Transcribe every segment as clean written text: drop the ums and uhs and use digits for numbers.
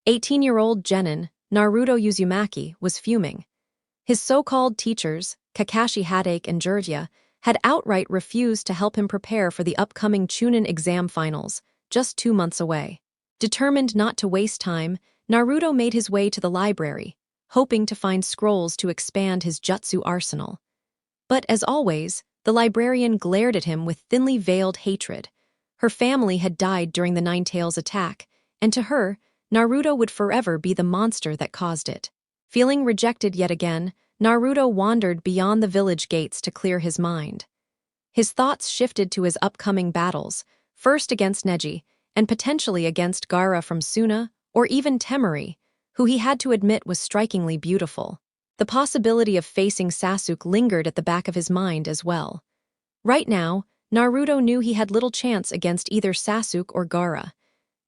18-year-old genin, Naruto Uzumaki, was fuming. His so-called teachers, Kakashi Hatake and Jiraiya, had outright refused to help him prepare for the upcoming Chunin exam finals, just 2 months away. Determined not to waste time, Naruto made his way to the library, hoping to find scrolls to expand his jutsu arsenal. But as always, the librarian glared at him with thinly veiled hatred. Her family had died during the Nine-Tails attack, and to her, Naruto would forever be the monster that caused it. Feeling rejected yet again, Naruto wandered beyond the village gates to clear his mind. His thoughts shifted to his upcoming battles, first against Neji, and potentially against Gaara from Suna, or even Temari, who he had to admit was strikingly beautiful. The possibility of facing Sasuke lingered at the back of his mind as well. Right now, Naruto knew he had little chance against either Sasuke or Gaara.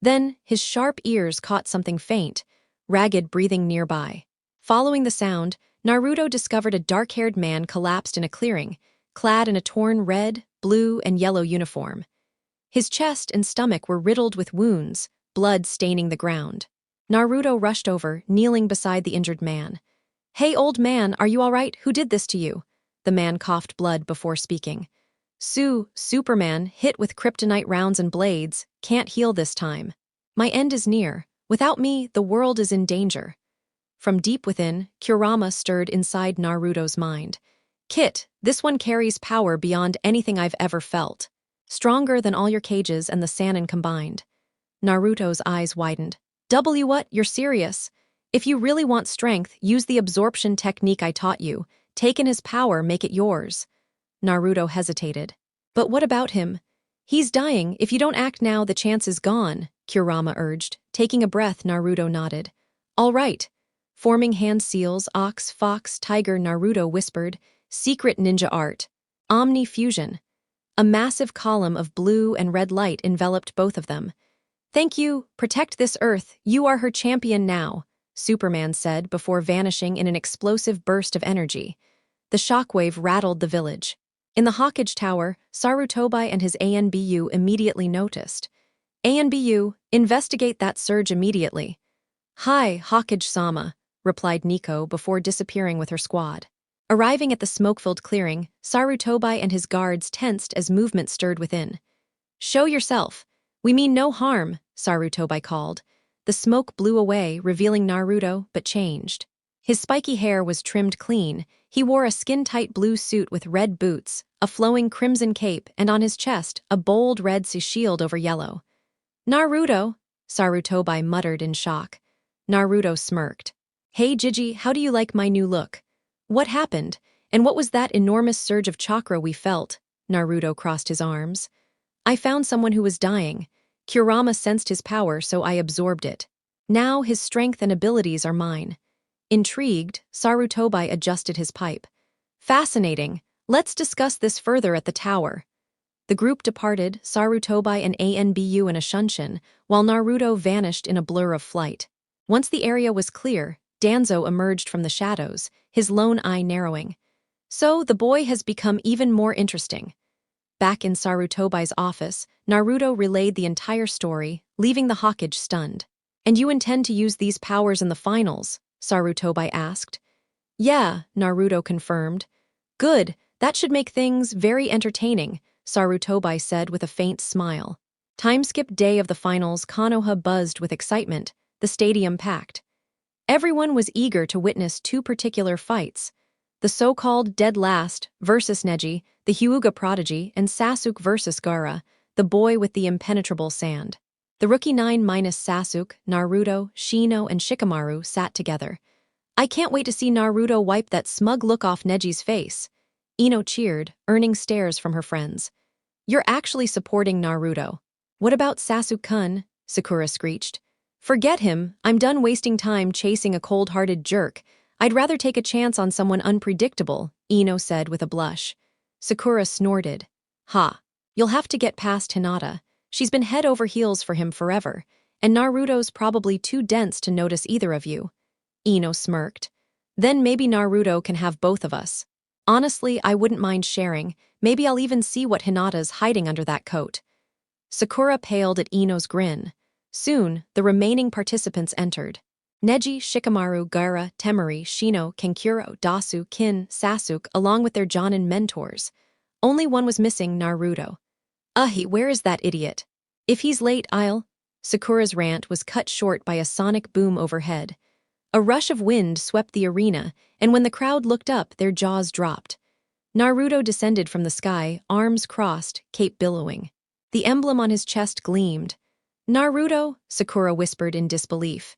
Then, his sharp ears caught something faint, ragged breathing nearby. Following the sound, Naruto discovered a dark-haired man collapsed in a clearing, clad in a torn red, blue, and yellow uniform. His chest and stomach were riddled with wounds, blood staining the ground. Naruto rushed over, kneeling beside the injured man. "Hey, old man, are you all right? Who did this to you?" The man coughed blood before speaking. Superman, hit with kryptonite rounds and blades, can't heal this time. My end is near. Without me, the world is in danger." From deep within, Kurama stirred inside Naruto's mind. "Kit, this one carries power beyond anything I've ever felt. Stronger than all your cages and the Sannin combined." Naruto's eyes widened. What? You're serious? If you really want strength, use the absorption technique I taught you. Take in his power, make it yours." Naruto hesitated. "But what about him? He's dying. If you don't act now, the chance is gone," Kurama urged. Taking a breath, Naruto nodded. "All right." Forming hand seals, ox, fox, tiger, Naruto whispered, "Secret ninja art. Omni fusion." A massive column of blue and red light enveloped both of them. "Thank you. Protect this earth. You are her champion now," Superman said before vanishing in an explosive burst of energy. The shockwave rattled the village. In the Hawkage Tower, Sarutobi and his ANBU immediately noticed. "ANBU, investigate that surge immediately." "Hi, Hawkage-sama," replied Nico before disappearing with her squad. Arriving at the smoke-filled clearing, Sarutobi and his guards tensed as movement stirred within. "Show yourself. We mean no harm," Sarutobi called. The smoke blew away, revealing Naruto, but changed. His spiky hair was trimmed clean. He wore a skin-tight blue suit with red boots, a flowing crimson cape, and on his chest, a bold red shield over yellow. "Naruto," Sarutobi muttered in shock. Naruto smirked. "Hey Jiji, how do you like my new look?" "What happened? And what was that enormous surge of chakra we felt?" Naruto crossed his arms. "I found someone who was dying. Kurama sensed his power, so I absorbed it. Now his strength and abilities are mine." Intrigued, Sarutobi adjusted his pipe. "Fascinating. Let's discuss this further at the tower." The group departed, Sarutobi and ANBU in a shunshin, while Naruto vanished in a blur of flight. Once the area was clear, Danzo emerged from the shadows, his lone eye narrowing. "So the boy has become even more interesting." Back in Sarutobi's office, Naruto relayed the entire story, leaving the Hawkage stunned. "And you intend to use these powers in the finals?" Sarutobi asked. "Yeah," Naruto confirmed. "Good, that should make things very entertaining," Sarutobi said with a faint smile. Time-skip day of the finals, Konoha buzzed with excitement, the stadium packed. Everyone was eager to witness two particular fights. The so-called Dead Last versus Neji, the Hyuga prodigy, and Sasuke versus Gaara, the boy with the impenetrable sand. The rookie 9 minus Sasuke, Naruto, Shino, and Shikamaru sat together. "I can't wait to see Naruto wipe that smug look off Neji's face." Ino cheered, earning stares from her friends. "You're actually supporting Naruto." "What about Sasuke-kun?" Sakura screeched. "Forget him. I'm done wasting time chasing a cold-hearted jerk. I'd rather take a chance on someone unpredictable," Ino said with a blush. Sakura snorted. "Ha. You'll have to get past Hinata. She's been head over heels for him forever, and Naruto's probably too dense to notice either of you." Ino smirked. "Then maybe Naruto can have both of us. Honestly, I wouldn't mind sharing. Maybe I'll even see what Hinata's hiding under that coat." Sakura paled at Ino's grin. Soon, the remaining participants entered. Neji, Shikamaru, Gaara, Temari, Shino, Kankuro, Dasu, Kin, Sasuke, along with their Jonin mentors. Only one was missing, Naruto. Where is that idiot? If he's late, I'll... Sakura's rant was cut short by a sonic boom overhead. A rush of wind swept the arena, and when the crowd looked up, their jaws dropped. Naruto descended from the sky, arms crossed, cape billowing. The emblem on his chest gleamed. Naruto, Sakura whispered in disbelief.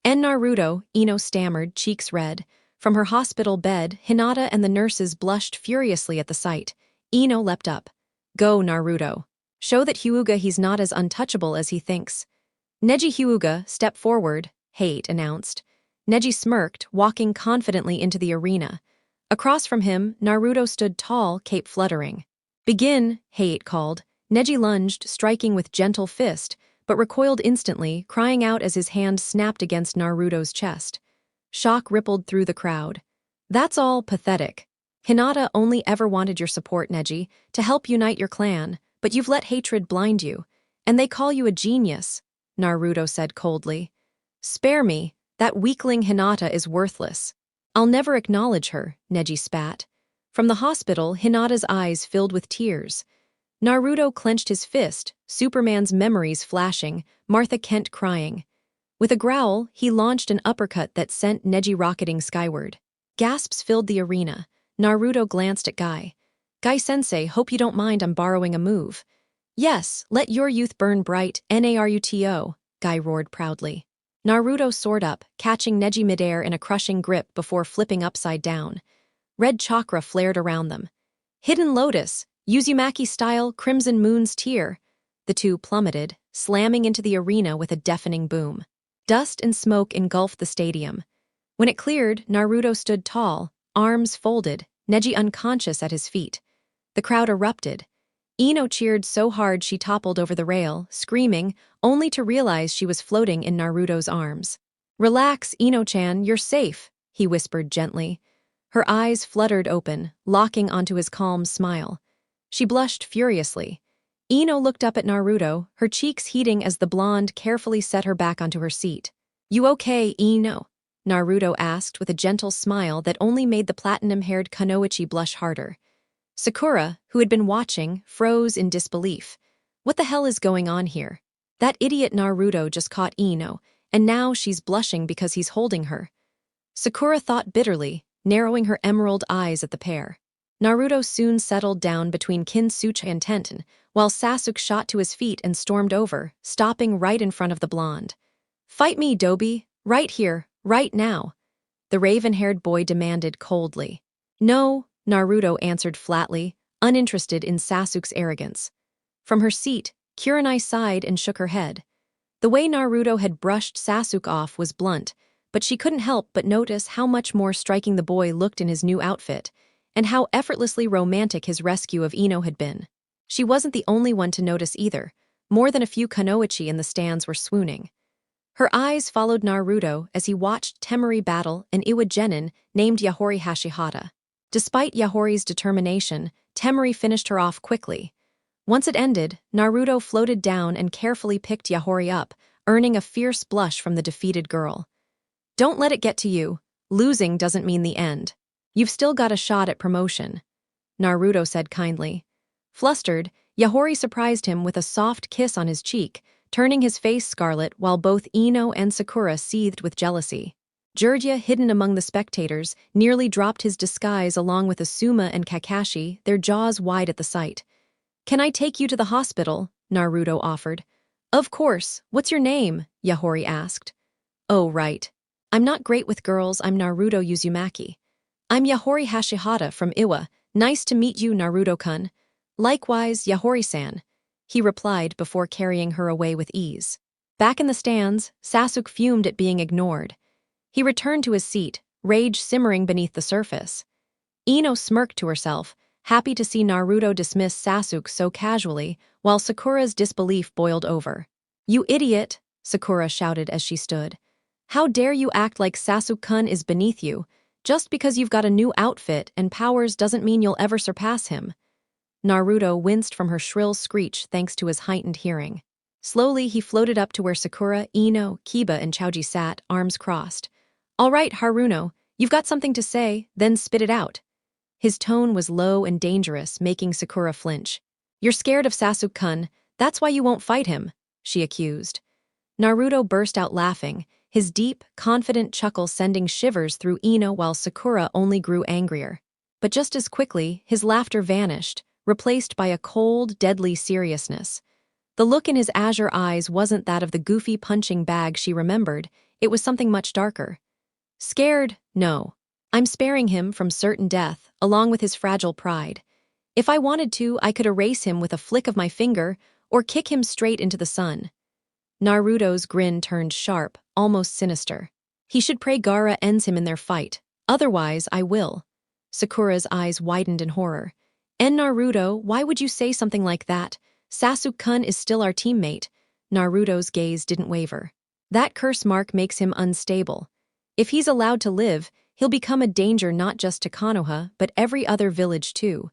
And Naruto, Ino stammered, cheeks red. From her hospital bed, Hinata and the nurses blushed furiously at the sight. Ino leapt up. Go, Naruto. Show that Hyuga he's not as untouchable as he thinks. Neji Hyuga, step forward, Hate announced. Neji smirked, walking confidently into the arena. Across from him, Naruto stood tall, cape fluttering. Begin, Hate called. Neji lunged, striking with gentle fist, but recoiled instantly, crying out as his hand snapped against Naruto's chest. Shock rippled through the crowd. That's all pathetic. Hinata only ever wanted your support, Neji, to help unite your clan, but you've let hatred blind you. And they call you a genius, Naruto said coldly. Spare me, that weakling Hinata is worthless. I'll never acknowledge her, Neji spat. From the hospital, Hinata's eyes filled with tears. Naruto clenched his fist, Superman's memories flashing, Martha Kent crying. With a growl, he launched an uppercut that sent Neji rocketing skyward. Gasps filled the arena. Naruto glanced at Guy. Guy-sensei, hope you don't mind I'm borrowing a move. Yes, let your youth burn bright, Naruto, Guy roared proudly. Naruto soared up, catching Neji midair in a crushing grip before flipping upside down. Red chakra flared around them. Hidden Lotus, Uzumaki style, Crimson Moon's Tear. The two plummeted, slamming into the arena with a deafening boom. Dust and smoke engulfed the stadium. When it cleared, Naruto stood tall, arms folded, Neji unconscious at his feet. The crowd erupted. Ino cheered so hard she toppled over the rail, screaming, only to realize she was floating in Naruto's arms. Relax, Ino-chan, you're safe, he whispered gently. Her eyes fluttered open, locking onto his calm smile. She blushed furiously. Ino looked up at Naruto, her cheeks heating as the blonde carefully set her back onto her seat. You okay, Ino? Naruto asked with a gentle smile that only made the platinum-haired Kunoichi blush harder. Sakura, who had been watching, froze in disbelief. What the hell is going on here? That idiot Naruto just caught Ino, and now she's blushing because he's holding her. Sakura thought bitterly, narrowing her emerald eyes at the pair. Naruto soon settled down between Kinsuchi and Tenten, while Sasuke shot to his feet and stormed over, stopping right in front of the blonde. Fight me, Dobi, right here, right now, the raven-haired boy demanded coldly. No, Naruto answered flatly, uninterested in Sasuke's arrogance. From her seat, Kurenai sighed and shook her head. The way Naruto had brushed Sasuke off was blunt, but she couldn't help but notice how much more striking the boy looked in his new outfit, and how effortlessly romantic his rescue of Ino had been. She wasn't the only one to notice either. More than a few Kunoichi in the stands were swooning. Her eyes followed Naruto as he watched Temari battle an Iwa genin named Yahori Hashihata. Despite Yahori's determination, Temari finished her off quickly. Once it ended, Naruto floated down and carefully picked Yahori up, earning a fierce blush from the defeated girl. Don't let it get to you. Losing doesn't mean the end. You've still got a shot at promotion, Naruto said kindly. Flustered, Yahori surprised him with a soft kiss on his cheek, turning his face scarlet while both Ino and Sakura seethed with jealousy. Jiraiya, hidden among the spectators, nearly dropped his disguise along with Asuma and Kakashi, their jaws wide at the sight. Can I take you to the hospital? Naruto offered. Of course. What's your name? Yahori asked. Oh, right. I'm not great with girls, I'm Naruto Uzumaki. I'm Yahori Hashihata from Iwa. Nice to meet you, Naruto-kun. Likewise, Yahori-san, he replied before carrying her away with ease. Back in the stands, Sasuke fumed at being ignored. He returned to his seat, rage simmering beneath the surface. Ino smirked to herself, happy to see Naruto dismiss Sasuke so casually, while Sakura's disbelief boiled over. You idiot, Sakura shouted as she stood. How dare you act like Sasuke-kun is beneath you? Just because you've got a new outfit and powers doesn't mean you'll ever surpass him. Naruto winced from her shrill screech thanks to his heightened hearing. Slowly, he floated up to where Sakura, Ino, Kiba, and Chaoji sat, arms crossed. All right, Haruno, you've got something to say, then spit it out. His tone was low and dangerous, making Sakura flinch. You're scared of Sasuke-kun, that's why you won't fight him, she accused. Naruto burst out laughing, his deep, confident chuckle sending shivers through Ino while Sakura only grew angrier. But just as quickly, his laughter vanished, replaced by a cold, deadly seriousness. The look in his azure eyes wasn't that of the goofy punching bag she remembered, it was something much darker. Scared? No. I'm sparing him from certain death, along with his fragile pride. If I wanted to, I could erase him with a flick of my finger, or kick him straight into the sun. Naruto's grin turned sharp, almost sinister. He should pray Gaara ends him in their fight. Otherwise, I will. Sakura's eyes widened in horror. And Naruto, why would you say something like that? Sasuke-kun is still our teammate. Naruto's gaze didn't waver. That curse mark makes him unstable. If he's allowed to live, he'll become a danger not just to Konoha, but every other village too.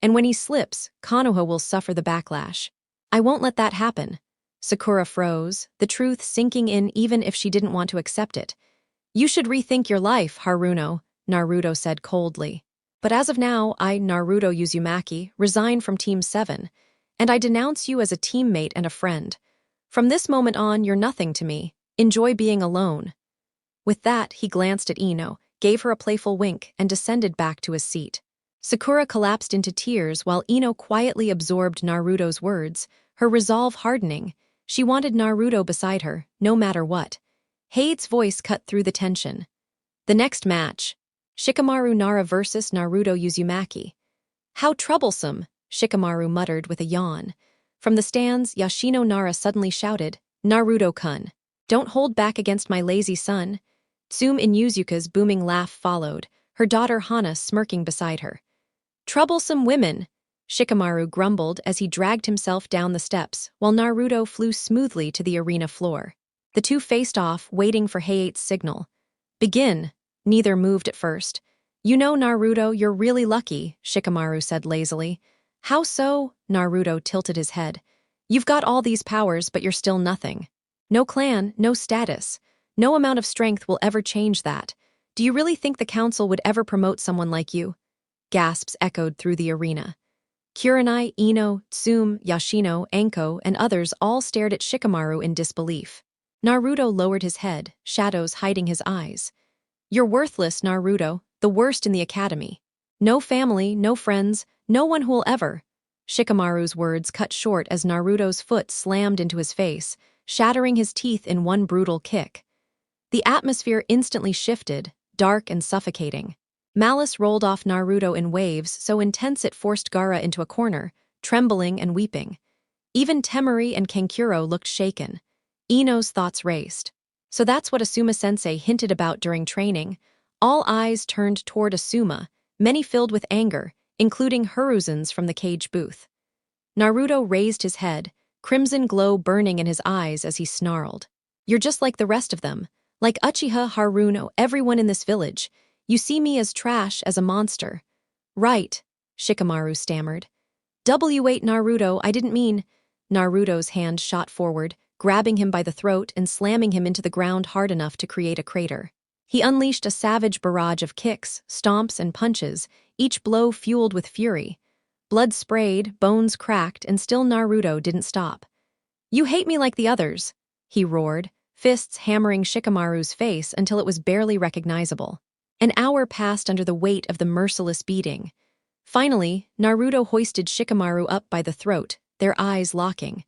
And when he slips, Konoha will suffer the backlash. I won't let that happen. Sakura froze, the truth sinking in even if she didn't want to accept it. You should rethink your life, Haruno, Naruto said coldly. But as of now, I, Naruto Uzumaki, resign from Team 7, and I denounce you as a teammate and a friend. From this moment on, you're nothing to me. Enjoy being alone. With that, he glanced at Ino, gave her a playful wink, and descended back to his seat. Sakura collapsed into tears while Ino quietly absorbed Naruto's words, her resolve hardening. She wanted Naruto beside her, no matter what. Hei's voice cut through the tension. The next match. Shikamaru Nara versus Naruto Uzumaki. How troublesome, Shikamaru muttered with a yawn. From the stands, Yoshino Nara suddenly shouted, Naruto-kun, don't hold back against my lazy son. Tsume Inuzuka's booming laugh followed, her daughter Hana smirking beside her. Troublesome women, Shikamaru grumbled as he dragged himself down the steps, while Naruto flew smoothly to the arena floor. The two faced off, waiting for Hei's signal. Begin. Neither moved at first. You know, Naruto, you're really lucky, Shikamaru said lazily. How so? Naruto tilted his head. You've got all these powers, but you're still nothing. No clan, no status. No amount of strength will ever change that. Do you really think the council would ever promote someone like you? Gasps echoed through the arena. Kurenai, Ino, Tsume, Yoshino, Anko, and others all stared at Shikamaru in disbelief. Naruto lowered his head, shadows hiding his eyes. You're worthless, Naruto, the worst in the academy. No family, no friends, no one who'll ever. Shikamaru's words cut short as Naruto's foot slammed into his face, shattering his teeth in one brutal kick. The atmosphere instantly shifted, dark and suffocating. Malice rolled off Naruto in waves so intense it forced Gaara into a corner, trembling and weeping. Even Temari and Kankuro looked shaken. Ino's thoughts raced. So that's what Asuma-sensei hinted about during training. All eyes turned toward Asuma, many filled with anger, including Hiruzen's from the cage booth. Naruto raised his head, crimson glow burning in his eyes as he snarled. You're just like the rest of them. Like Uchiha, Haruno, everyone in this village. You see me as trash, as a monster. Right, Shikamaru stammered. W8 Naruto, I didn't mean. Naruto's hand shot forward, grabbing him by the throat and slamming him into the ground hard enough to create a crater. He unleashed a savage barrage of kicks, stomps, and punches, each blow fueled with fury. Blood sprayed, bones cracked, and still Naruto didn't stop. You hate me like the others, he roared, fists hammering Shikamaru's face until it was barely recognizable. An hour passed under the weight of the merciless beating. Finally, Naruto hoisted Shikamaru up by the throat, their eyes locking.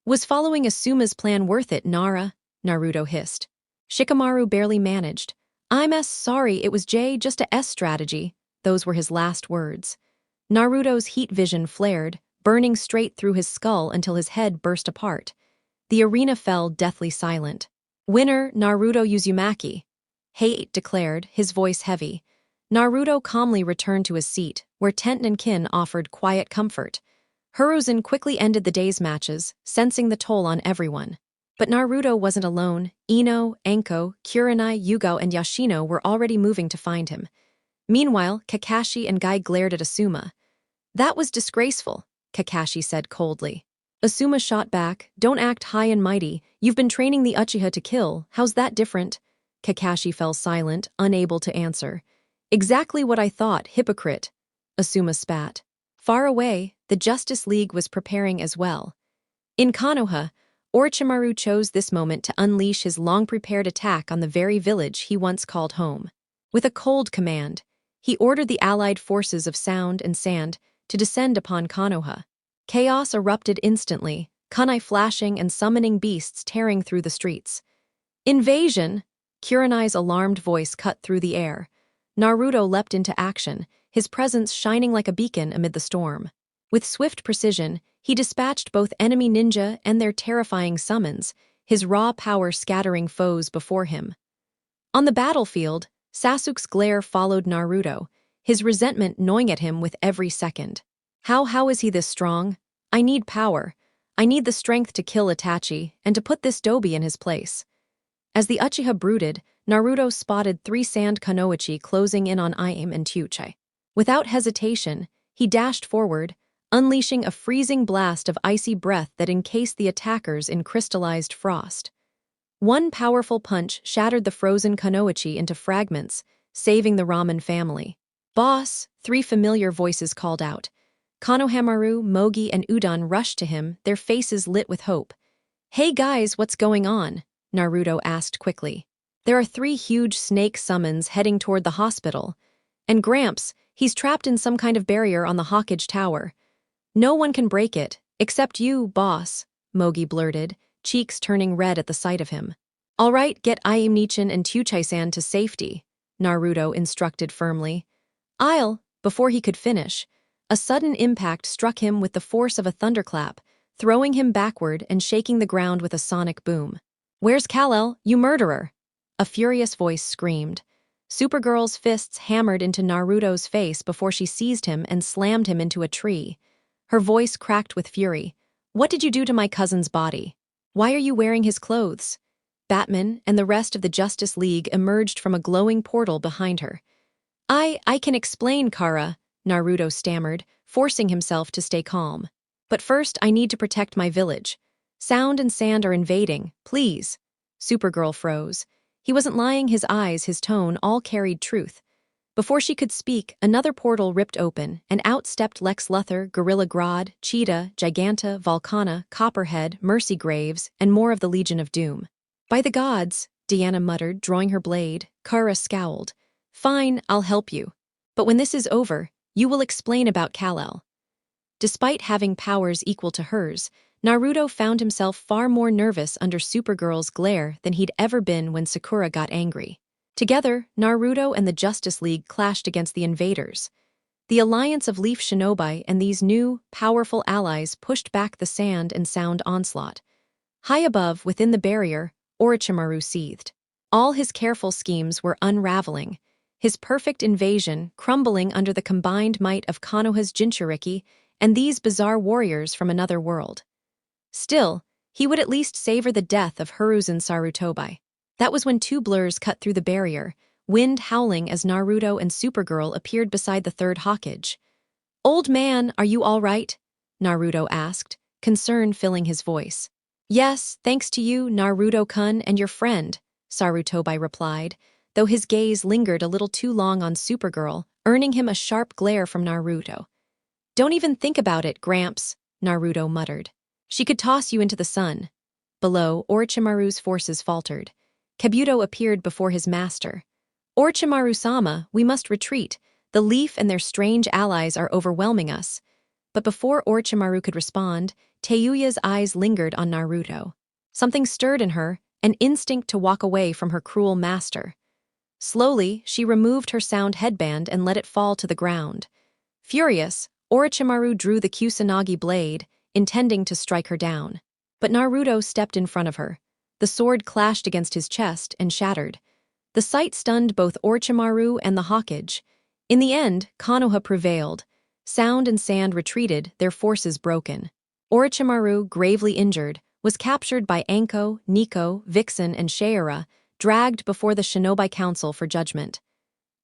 Was following Asuma's plan worth it, Nara? Naruto hissed. Shikamaru barely managed. I'm sorry, it was just a strategy. Those were his last words. Naruto's heat vision flared, burning straight through his skull until his head burst apart. The arena fell deathly silent. Winner, Naruto Uzumaki. Hei declared, his voice heavy. Naruto calmly returned to his seat, where Tenten and Kin offered quiet comfort. Hiruzen quickly ended the day's matches, sensing the toll on everyone. But Naruto wasn't alone. Ino, Anko, Kurenai, Yugo, and Yoshino were already moving to find him. Meanwhile, Kakashi and Guy glared at Asuma. That was disgraceful, Kakashi said coldly. Asuma shot back, "Don't act high and mighty. You've been training the Uchiha to kill. How's that different?" Kakashi fell silent, unable to answer. "Exactly what I thought, hypocrite." Asuma spat. Far away, the Justice League was preparing as well. In Konoha, Orochimaru chose this moment to unleash his long-prepared attack on the very village he once called home. With a cold command, he ordered the allied forces of Sound and Sand to descend upon Konoha. Chaos erupted instantly, kunai flashing and summoning beasts tearing through the streets. "Invasion!" Kurenai's alarmed voice cut through the air. Naruto leapt into action, his presence shining like a beacon amid the storm. With swift precision, he dispatched both enemy ninja and their terrifying summons, his raw power scattering foes before him. On the battlefield, Sasuke's glare followed Naruto, his resentment gnawing at him with every second. How is he this strong? I need power. I need the strength to kill Itachi and to put this Dobi in his place. As the Uchiha brooded, Naruto spotted 3 sand Kunoichi closing in on Aim and Tyuchi. Without hesitation, he dashed forward, unleashing a freezing blast of icy breath that encased the attackers in crystallized frost. One powerful punch shattered the frozen Kunoichi into fragments, saving the ramen family. "Boss," 3 familiar voices called out. Konohamaru, Mogi, and Udon rushed to him, their faces lit with hope. "Hey guys, what's going on?" Naruto asked quickly. "There are 3 huge snake summons heading toward the hospital. And Gramps, he's trapped in some kind of barrier on the Hawkage Tower. No one can break it, except you, boss," Mogi blurted, cheeks turning red at the sight of him. "All right, get Aim Nichin and Tyuchi-san to safety," Naruto instructed firmly. Before he could finish, a sudden impact struck him with the force of a thunderclap, throwing him backward and shaking the ground with a sonic boom. "Where's Kal-El, you murderer?" a furious voice screamed. Supergirl's fists hammered into Naruto's face before she seized him and slammed him into a tree. Her voice cracked with fury. "What did you do to my cousin's body? Why are you wearing his clothes?" Batman and the rest of the Justice League emerged from a glowing portal behind her. I can explain, Kara," Naruto stammered, forcing himself to stay calm. "But first I need to protect my village. Sound and Sand are invading, please." Supergirl froze. He wasn't lying, his eyes, his tone, all carried truth. Before she could speak, another portal ripped open, and out stepped Lex Luthor, Gorilla Grodd, Cheetah, Giganta, Volcana, Copperhead, Mercy Graves, and more of the Legion of Doom. "By the gods," Deanna muttered, drawing her blade. Kara scowled. "Fine, I'll help you. But when this is over, you will explain about Kal-El." Despite having powers equal to hers, Naruto found himself far more nervous under Supergirl's glare than he'd ever been when Sakura got angry. Together, Naruto and the Justice League clashed against the invaders. The alliance of Leaf Shinobi and these new, powerful allies pushed back the Sand and Sound onslaught. High above, within the barrier, Orochimaru seethed. All his careful schemes were unraveling, his perfect invasion crumbling under the combined might of Konoha's Jinchuriki and these bizarre warriors from another world. Still, he would at least savor the death of Hiruzen Sarutobi. That was when 2 blurs cut through the barrier, wind howling as Naruto and Supergirl appeared beside the 3rd Hawkage. "Old man, are you all right?" Naruto asked, concern filling his voice. "Yes, thanks to you, Naruto-kun, and your friend," Sarutobi replied, though his gaze lingered a little too long on Supergirl, earning him a sharp glare from Naruto. "Don't even think about it, Gramps," Naruto muttered. "She could toss you into the sun." Below, Orochimaru's forces faltered. Kabuto appeared before his master. "Orochimaru-sama, we must retreat. The Leaf and their strange allies are overwhelming us." But before Orochimaru could respond, Teyuya's eyes lingered on Naruto. Something stirred in her, an instinct to walk away from her cruel master. Slowly, she removed her sound headband and let it fall to the ground. Furious, Orochimaru drew the Kusanagi blade, intending to strike her down. But Naruto stepped in front of her. The sword clashed against his chest and shattered. The sight stunned both Orochimaru and the Hawkage. In the end, Konoha prevailed. Sound and Sand retreated, their forces broken. Orochimaru, gravely injured, was captured by Anko, Nico, Vixen, and Sheira, dragged before the Shinobi Council for judgment.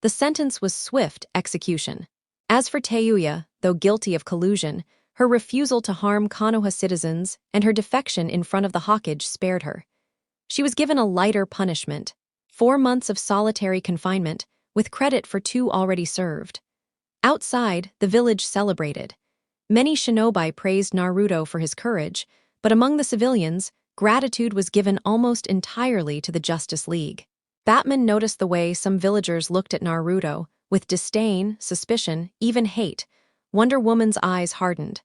The sentence was swift execution. As for Teyuya, though guilty of collusion, Her refusal to harm Konoha citizens and her defection in front of the Hokage spared her. She was given a lighter punishment, 4 months of solitary confinement, with credit for 2 already served. Outside, the village celebrated. Many shinobi praised Naruto for his courage, but among the civilians, gratitude was given almost entirely to the Justice League. Batman noticed the way some villagers looked at Naruto, with disdain, suspicion, even hate. Wonder Woman's eyes hardened.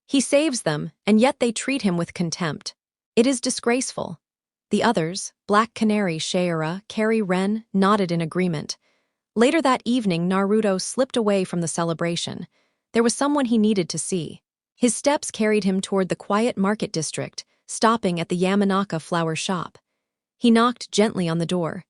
He saves them, and yet they treat him with contempt. It is disgraceful. The others, Black Canary, Sheira, Carrie Ren, nodded in agreement. Later that evening, Naruto slipped away from the celebration. There was someone he needed to see. His steps carried him toward the quiet market district, stopping at the Yamanaka flower shop. He knocked gently on the door.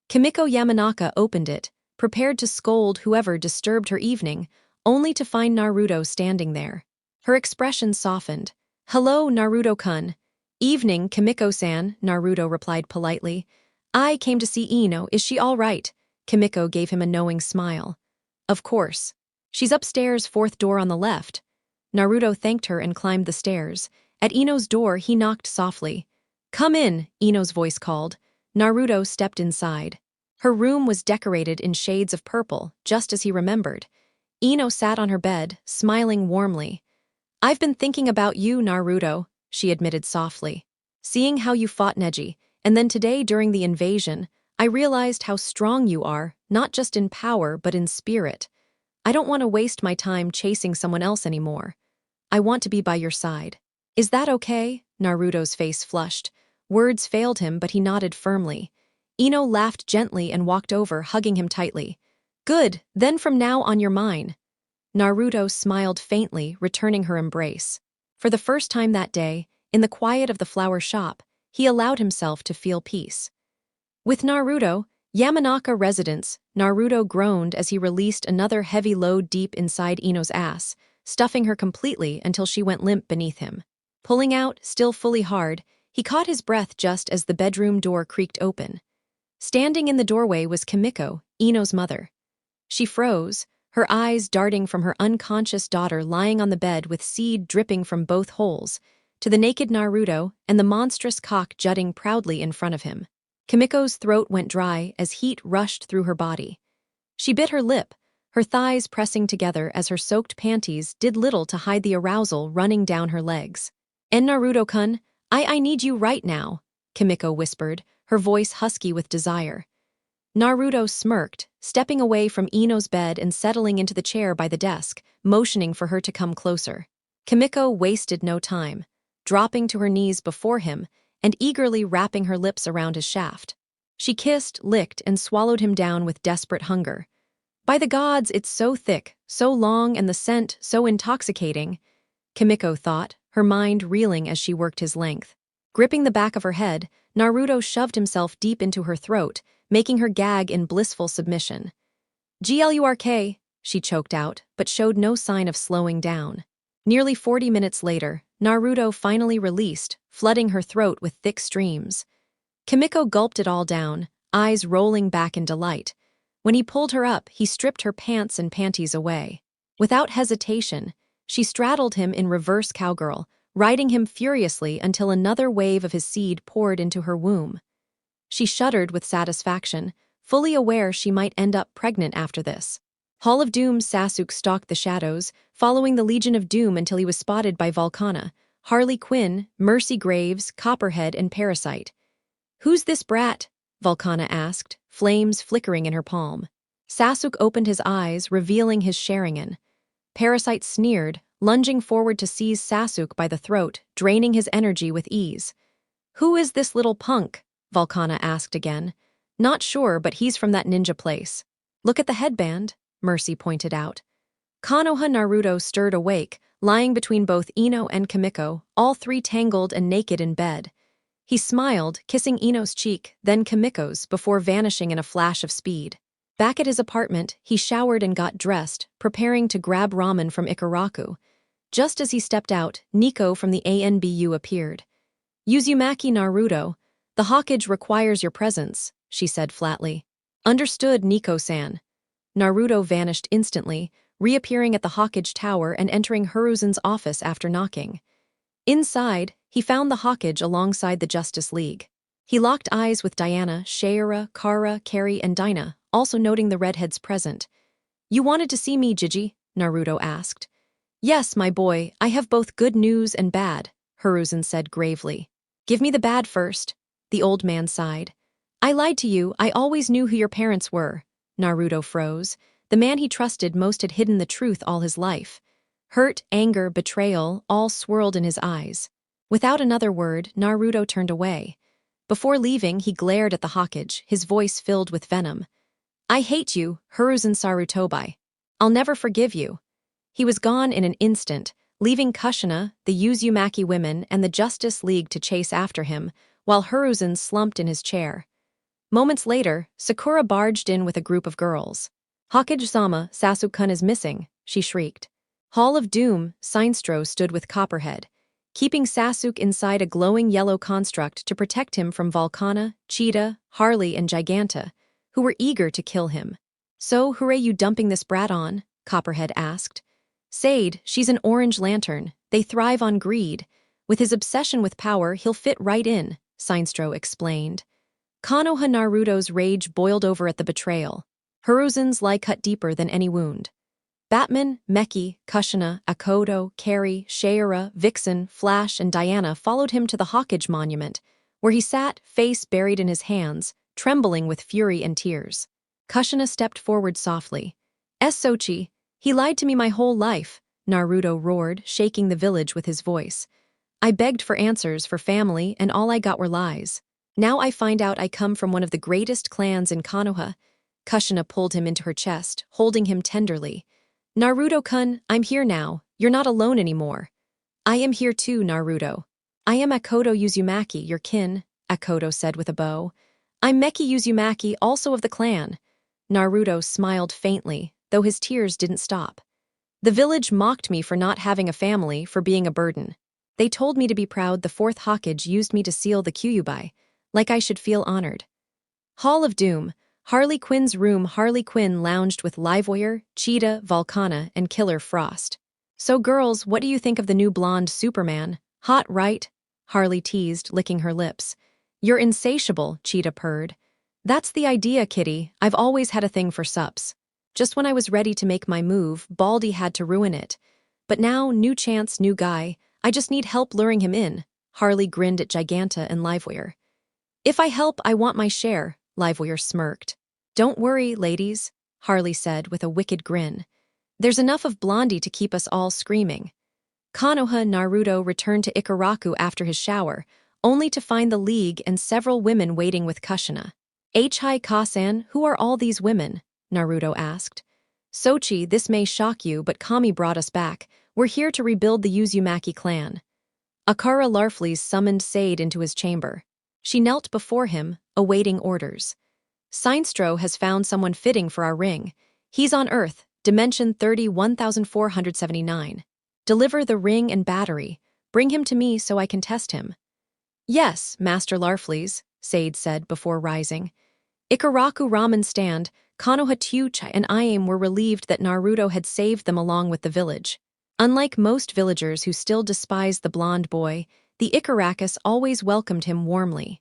Kimiko Yamanaka opened it, prepared to scold whoever disturbed her evening, only to find Naruto standing there. Her expression softened. "Hello, Naruto-kun." "Evening, Kimiko-san," Naruto replied politely. "I came to see Ino. Is she all right?" Kimiko gave him a knowing smile. "Of course. She's upstairs, 4th door on the left." Naruto thanked her and climbed the stairs. At Ino's door, he knocked softly. "Come in," Ino's voice called. Naruto stepped inside. Her room was decorated in shades of purple, just as he remembered. Ino sat on her bed, smiling warmly. "I've been thinking about you, Naruto," she admitted softly. "Seeing how you fought Neji, and then today during the invasion, I realized how strong you are, not just in power but in spirit. I don't want to waste my time chasing someone else anymore. I want to be by your side. Is that okay?" Naruto's face flushed. Words failed him, but he nodded firmly. Ino laughed gently and walked over, hugging him tightly. "Good, then from now on you're mine." Naruto smiled faintly, returning her embrace. For the first time that day, in the quiet of the flower shop, he allowed himself to feel peace. With Naruto, Yamanaka residence, Naruto groaned as he released another heavy load deep inside Ino's ass, stuffing her completely until she went limp beneath him. Pulling out, still fully hard, he caught his breath just as the bedroom door creaked open. Standing in the doorway was Kimiko, Ino's mother. She froze, her eyes darting from her unconscious daughter lying on the bed with seed dripping from both holes, to the naked Naruto and the monstrous cock jutting proudly in front of him. Kimiko's throat went dry as heat rushed through her body. She bit her lip, her thighs pressing together as her soaked panties did little to hide the arousal running down her legs. "En Naruto-kun, I need you right now," Kimiko whispered, her voice husky with desire. Naruto smirked, stepping away from Ino's bed and settling into the chair by the desk, motioning for her to come closer. Kimiko wasted no time, dropping to her knees before him and eagerly wrapping her lips around his shaft. She kissed, licked, and swallowed him down with desperate hunger. "By the gods, it's so thick, so long, and the scent so intoxicating," Kimiko thought, her mind reeling as she worked his length. Gripping the back of her head, Naruto shoved himself deep into her throat, making her gag in blissful submission. "Glurk," she choked out, but showed no sign of slowing down. Nearly 40 minutes later, Naruto finally released, flooding her throat with thick streams. Kimiko gulped it all down, eyes rolling back in delight. When he pulled her up, he stripped her pants and panties away. Without hesitation, she straddled him in reverse cowgirl, riding him furiously until another wave of his seed poured into her womb. She shuddered with satisfaction, fully aware she might end up pregnant after this. Hall of Doom's Sasuke stalked the shadows, following the Legion of Doom until he was spotted by Volcana, Harley Quinn, Mercy Graves, Copperhead, and Parasite. "Who's this brat?" Volcana asked, flames flickering in her palm. Sasuke opened his eyes, revealing his Sharingan. Parasite sneered, lunging forward to seize Sasuke by the throat, draining his energy with ease. "Who is this little punk?" Volcana asked again. "Not sure, but he's from that ninja place." "Look at the headband," Mercy pointed out. Konoha Naruto stirred awake, lying between both Ino and Kimiko, all three tangled and naked in bed. He smiled, kissing Ino's cheek, then Kimiko's, before vanishing in a flash of speed. Back at his apartment, he showered and got dressed, preparing to grab ramen from Ikaraku. Just as he stepped out, Nico from the ANBU appeared. "Uzumaki Naruto, the Hokage requires your presence," she said flatly. "Understood, Nico-san." Naruto vanished instantly, reappearing at the Hawkage Tower and entering Hiruzen's office after knocking. Inside, he found the Hawkage alongside the Justice League. He locked eyes with Diana, Shaira, Kara, Carrie, and Dinah, also noting the redheads present. "You wanted to see me, Gigi?" Naruto asked. "Yes, my boy, I have both good news and bad," Hiruzen said gravely. "Give me the bad first," the old man sighed. "I lied to you, I always knew who your parents were." Naruto froze. The man he trusted most had hidden the truth all his life. Hurt, anger, betrayal, all swirled in his eyes. Without another word, Naruto turned away. Before leaving, he glared at the Hawkage, his voice filled with venom. "I hate you, Hiruzen Sarutobi. I'll never forgive you." He was gone in an instant, leaving Kushina, the Uzumaki women, and the Justice League to chase after him, while Hiruzen slumped in his chair. Moments later, Sakura barged in with a group of girls. "Hawkage-sama, Sasuke-kun is missing," she shrieked. Hall of Doom, Sinestro stood with Copperhead, keeping Sasuke inside a glowing yellow construct to protect him from Volcana, Cheetah, Harley, and Giganta, who were eager to kill him. "So, who are you dumping this brat on?" Copperhead asked. "Sade, she's an orange lantern. They thrive on greed. With his obsession with power, he'll fit right in," Sinestro explained. Konoha Naruto's rage boiled over at the betrayal. Hiruzen's lie cut deeper than any wound. Batman, Meki, Kushina, Akodo, Carrie, Shaira, Vixen, Flash, and Diana followed him to the Hawkage monument, where he sat, face buried in his hands, trembling with fury and tears. Kushina stepped forward softly. "Sochi, he lied to me my whole life," Naruto roared, shaking the village with his voice. "I begged for answers, for family, and all I got were lies. Now I find out I come from one of the greatest clans in Konoha." Kushina pulled him into her chest, holding him tenderly. "Naruto-kun, I'm here now. You're not alone anymore." "I am here too, Naruto. I am Akodo Uzumaki, your kin," Akodo said with a bow. "I'm Meki Uzumaki, also of the clan." Naruto smiled faintly, though his tears didn't stop. "The village mocked me for not having a family, for being a burden. They told me to be proud the fourth Hawkage used me to seal the Kyuubi, like I should feel honored." Hall of Doom, Harley Quinn's room. Harley Quinn lounged with Livewire, Cheetah, Volcana, and Killer Frost. "So girls, what do you think of the new blonde Superman? Hot, right?" Harley teased, licking her lips. "You're insatiable," Cheetah purred. "That's the idea, kitty. I've always had a thing for sups. Just when I was ready to make my move, Baldy had to ruin it. But now, new chance, new guy. I just need help luring him in." Harley grinned at Giganta and Livewire. "If I help, I want my share," Livewire smirked. "Don't worry, ladies," Harley said with a wicked grin. "There's enough of Blondie to keep us all screaming." Konoha Naruto returned to Ikaraku after his shower, only to find the League and several women waiting with Kushina. "Hi Kasan, who are all these women?" Naruto asked. "Sochi, this may shock you, but Kami brought us back. We're here to rebuild the Uzumaki clan." Akara Larfleeze summoned Sade into his chamber. She knelt before him, awaiting orders. "Sinestro has found someone fitting for our ring. He's on Earth, Dimension 30-1479. Deliver the ring and battery. Bring him to me so I can test him." "Yes, Master Larfleeze," Sade said before rising. Ikaraku Ramen Stand, Konoha Tyuchi and Iame were relieved that Naruto had saved them along with the village. Unlike most villagers who still despised the blonde boy, the Ikarakus always welcomed him warmly.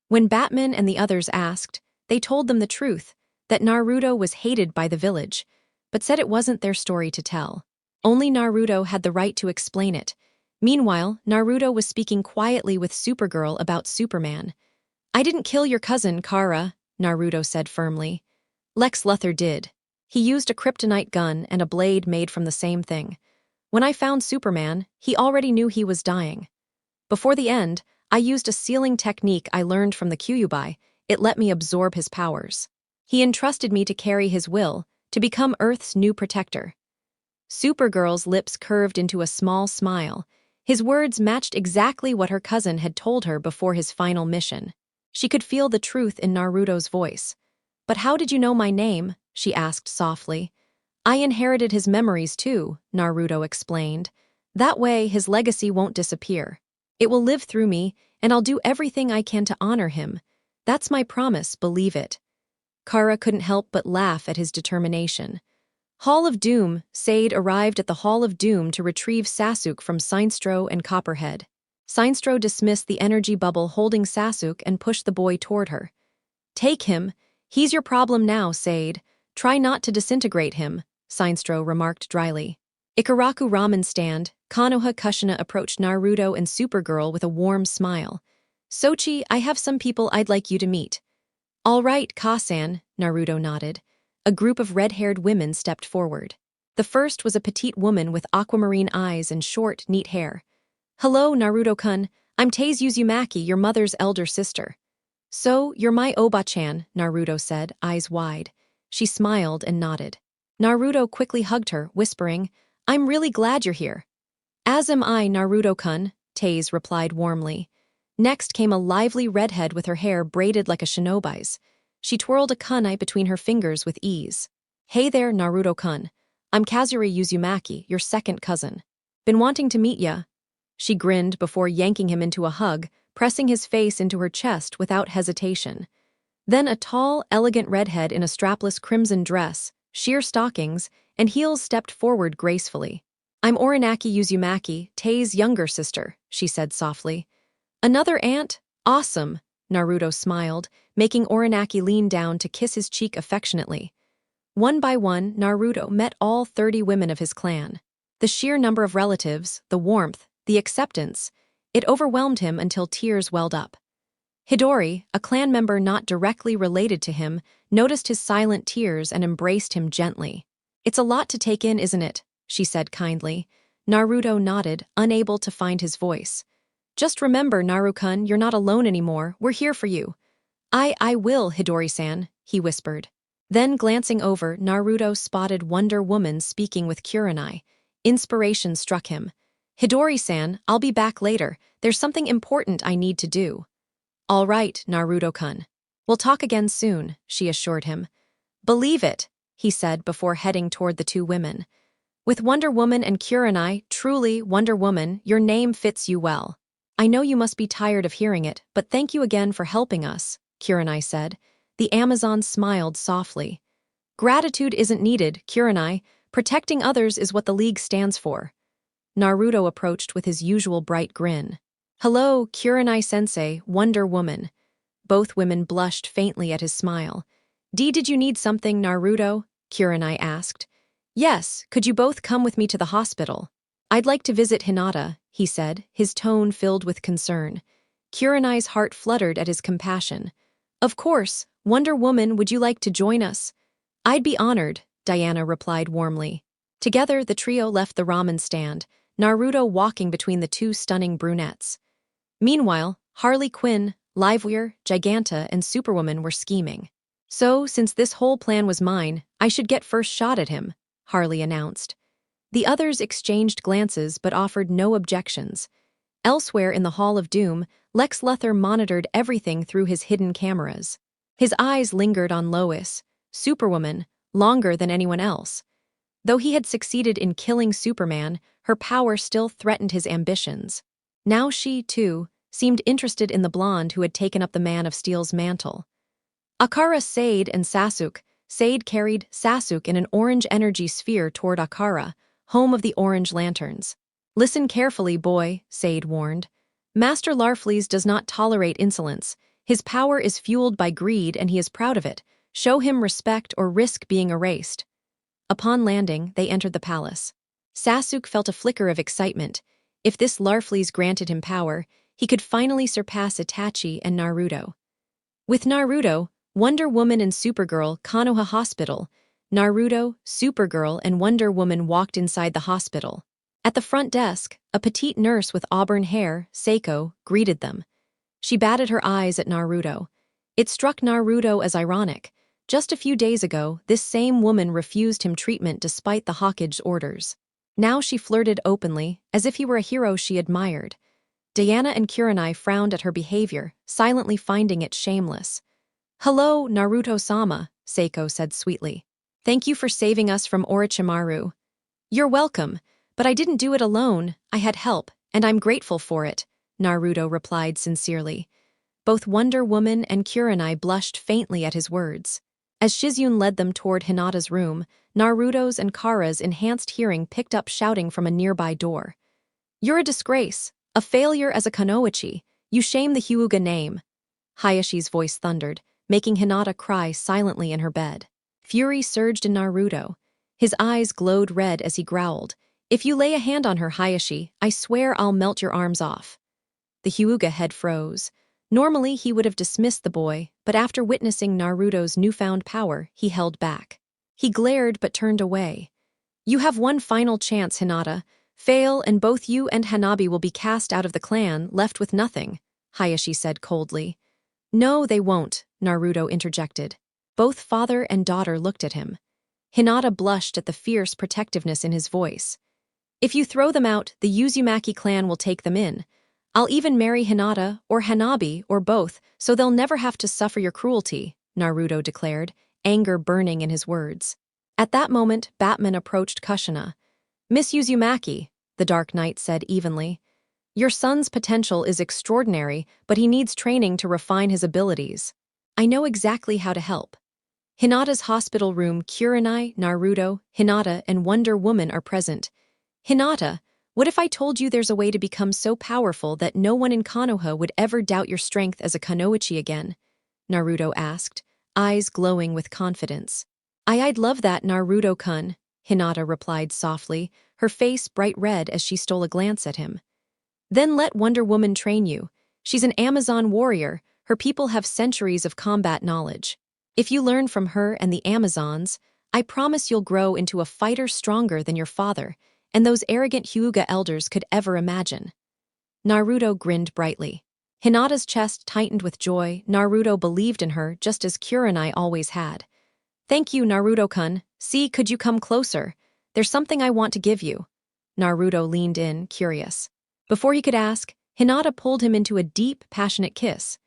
When Batman and the others asked, they told them the truth, that Naruto was hated by the village, but said it wasn't their story to tell. Only Naruto had the right to explain it. Meanwhile, Naruto was speaking quietly with Supergirl about Superman. "I didn't kill your cousin, Kara," Naruto said firmly. "Lex Luthor did. He used a kryptonite gun and a blade made from the same thing. When I found Superman, he already knew he was dying. Before the end, I used a sealing technique I learned from the Kyuubi. It let me absorb his powers. He entrusted me to carry his will, to become Earth's new protector." Supergirl's lips curved into a small smile. His words matched exactly what her cousin had told her before his final mission. She could feel the truth in Naruto's voice. "But how did you know my name?" she asked softly. "I inherited his memories too," Naruto explained. "That way, his legacy won't disappear. It will live through me, and I'll do everything I can to honor him. That's my promise, believe it." Kara couldn't help but laugh at his determination. Hall of Doom. Sade arrived at the Hall of Doom to retrieve Sasuke from Sinestro and Copperhead. Sinestro dismissed the energy bubble holding Sasuke and pushed the boy toward her. Take him. He's your problem now, Sade. Try not to disintegrate him, Sinestro remarked dryly. Ikaraku Ramen Stand. Konoha Kushina approached Naruto and Supergirl with a warm smile. Sochi, I have some people I'd like you to meet. All right, Kasan, Naruto nodded. A group of red-haired women stepped forward. The first was a petite woman with aquamarine eyes and short, neat hair. Hello, Naruto-kun. I'm Taze Uzumaki, your mother's elder sister. So, you're my Oba-chan, Naruto said, eyes wide. She smiled and nodded. Naruto quickly hugged her, whispering, I'm really glad you're here. As am I, Naruto-kun, Taze replied warmly. Next came a lively redhead with her hair braided like a shinobi's. She twirled a kunai between her fingers with ease. Hey there, Naruto-kun. I'm Kazuri Uzumaki, your second cousin. Been wanting to meet ya. She grinned before yanking him into a hug, pressing his face into her chest without hesitation. Then a tall, elegant redhead in a strapless crimson dress, sheer stockings, and heels stepped forward gracefully. I'm Orinaki Uzumaki, Tae's younger sister, she said softly. Another aunt? Awesome, Naruto smiled, making Orinaki lean down to kiss his cheek affectionately. One by one, Naruto met all 30 women of his clan. The sheer number of relatives, the warmth, the acceptance, it overwhelmed him until tears welled up. Hidori, a clan member not directly related to him, noticed his silent tears and embraced him gently. It's a lot to take in, isn't it? She said kindly. Naruto nodded, unable to find his voice. Just remember, Naru-kun, you're not alone anymore. We're here for you. I will, Hidori-san, he whispered. Then, glancing over, Naruto spotted Wonder Woman speaking with Kurenai. Inspiration struck him. Hidori-san, I'll be back later. There's something important I need to do. All right, Naruto-kun. We'll talk again soon, she assured him. Believe it, he said before heading toward the two women. With Wonder Woman and Kurenai, truly, Wonder Woman, your name fits you well. I know you must be tired of hearing it, but thank you again for helping us, Kurenai said. The Amazon smiled softly. Gratitude isn't needed, Kurenai. Protecting others is what the League stands for. Naruto approached with his usual bright grin. Hello, Kurenai-sensei, Wonder Woman. Both women blushed faintly at his smile. Did you need something, Naruto? Kurenai asked. Yes, could you both come with me to the hospital? I'd like to visit Hinata, he said, his tone filled with concern. Kurenai's heart fluttered at his compassion. Of course, Wonder Woman, would you like to join us? I'd be honored, Diana replied warmly. Together, the trio left the ramen stand, Naruto walking between the two stunning brunettes. Meanwhile, Harley Quinn, Livewire, Giganta, and Superwoman were scheming. So, since this whole plan was mine, I should get first shot at him, Harley announced. The others exchanged glances but offered no objections. Elsewhere in the Hall of Doom, Lex Luthor monitored everything through his hidden cameras. His eyes lingered on Lois, Superwoman, longer than anyone else. Though he had succeeded in killing Superman, her power still threatened his ambitions. Now she, too, seemed interested in the blonde who had taken up the Man of Steel's mantle. Akara, Sade, and Sasuke. Sade carried Sasuke in an orange energy sphere toward Akara, home of the Orange Lanterns. Listen carefully, boy, Sade warned. Master Larfleeze does not tolerate insolence. His power is fueled by greed and he is proud of it. Show him respect or risk being erased. Upon landing, they entered the palace. Sasuke felt a flicker of excitement. If this Larfleeze granted him power, he could finally surpass Itachi and Naruto. With Naruto, Wonder Woman and Supergirl, Konoha Hospital. Naruto, Supergirl, and Wonder Woman walked inside the hospital. At the front desk, a petite nurse with auburn hair, Seiko, greeted them. She batted her eyes at Naruto. It struck Naruto as ironic. Just a few days ago, this same woman refused him treatment despite the Hawkage's orders. Now she flirted openly, as if he were a hero she admired. Diana and Kurenai frowned at her behavior, silently finding it shameless. Hello, Naruto-sama, Seiko said sweetly. Thank you for saving us from Orochimaru. You're welcome, but I didn't do it alone. I had help, and I'm grateful for it, Naruto replied sincerely. Both Wonder Woman and Kurenai blushed faintly at his words. As Shizune led them toward Hinata's room, Naruto's and Kara's enhanced hearing picked up shouting from a nearby door. "You're a disgrace, a failure as a Kunoichi. You shame the Hyuga name." Hayashi's voice thundered, making Hinata cry silently in her bed. Fury surged in Naruto. His eyes glowed red as he growled, "If you lay a hand on her, Hayashi, I swear I'll melt your arms off." The Hyuga head froze. Normally, he would have dismissed the boy, but after witnessing Naruto's newfound power, he held back. He glared but turned away. "You have one final chance, Hinata. Fail, and both you and Hanabi will be cast out of the clan, left with nothing," Hayashi said coldly. "No, they won't," Naruto interjected. Both father and daughter looked at him. Hinata blushed at the fierce protectiveness in his voice. "If you throw them out, the Uzumaki clan will take them in. I'll even marry Hinata, or Hanabi, or both, so they'll never have to suffer your cruelty," Naruto declared, anger burning in his words. At that moment, Batman approached Kushina. "Miss Uzumaki," the Dark Knight said evenly, "your son's potential is extraordinary, but he needs training to refine his abilities. I know exactly how to help." Hinata's hospital room, Kurenai, Naruto, Hinata, and Wonder Woman are present. "Hinata, what if I told you there's a way to become so powerful that no one in Konoha would ever doubt your strength as a Kunoichi again?" Naruto asked, eyes glowing with confidence. I'd love that, Naruto-kun," Hinata replied softly, her face bright red as she stole a glance at him. "Then let Wonder Woman train you. She's an Amazon warrior, her people have centuries of combat knowledge. If you learn from her and the Amazons, I promise you'll grow into a fighter stronger than your father, and those arrogant Hyuga elders could ever imagine." Naruto grinned brightly. Hinata's chest tightened with joy. Naruto believed in her just as Kurenai always had. "Thank you, Naruto-kun. See, could you come closer? There's something I want to give you." Naruto leaned in, curious. Before he could ask, Hinata pulled him into a deep, passionate kiss.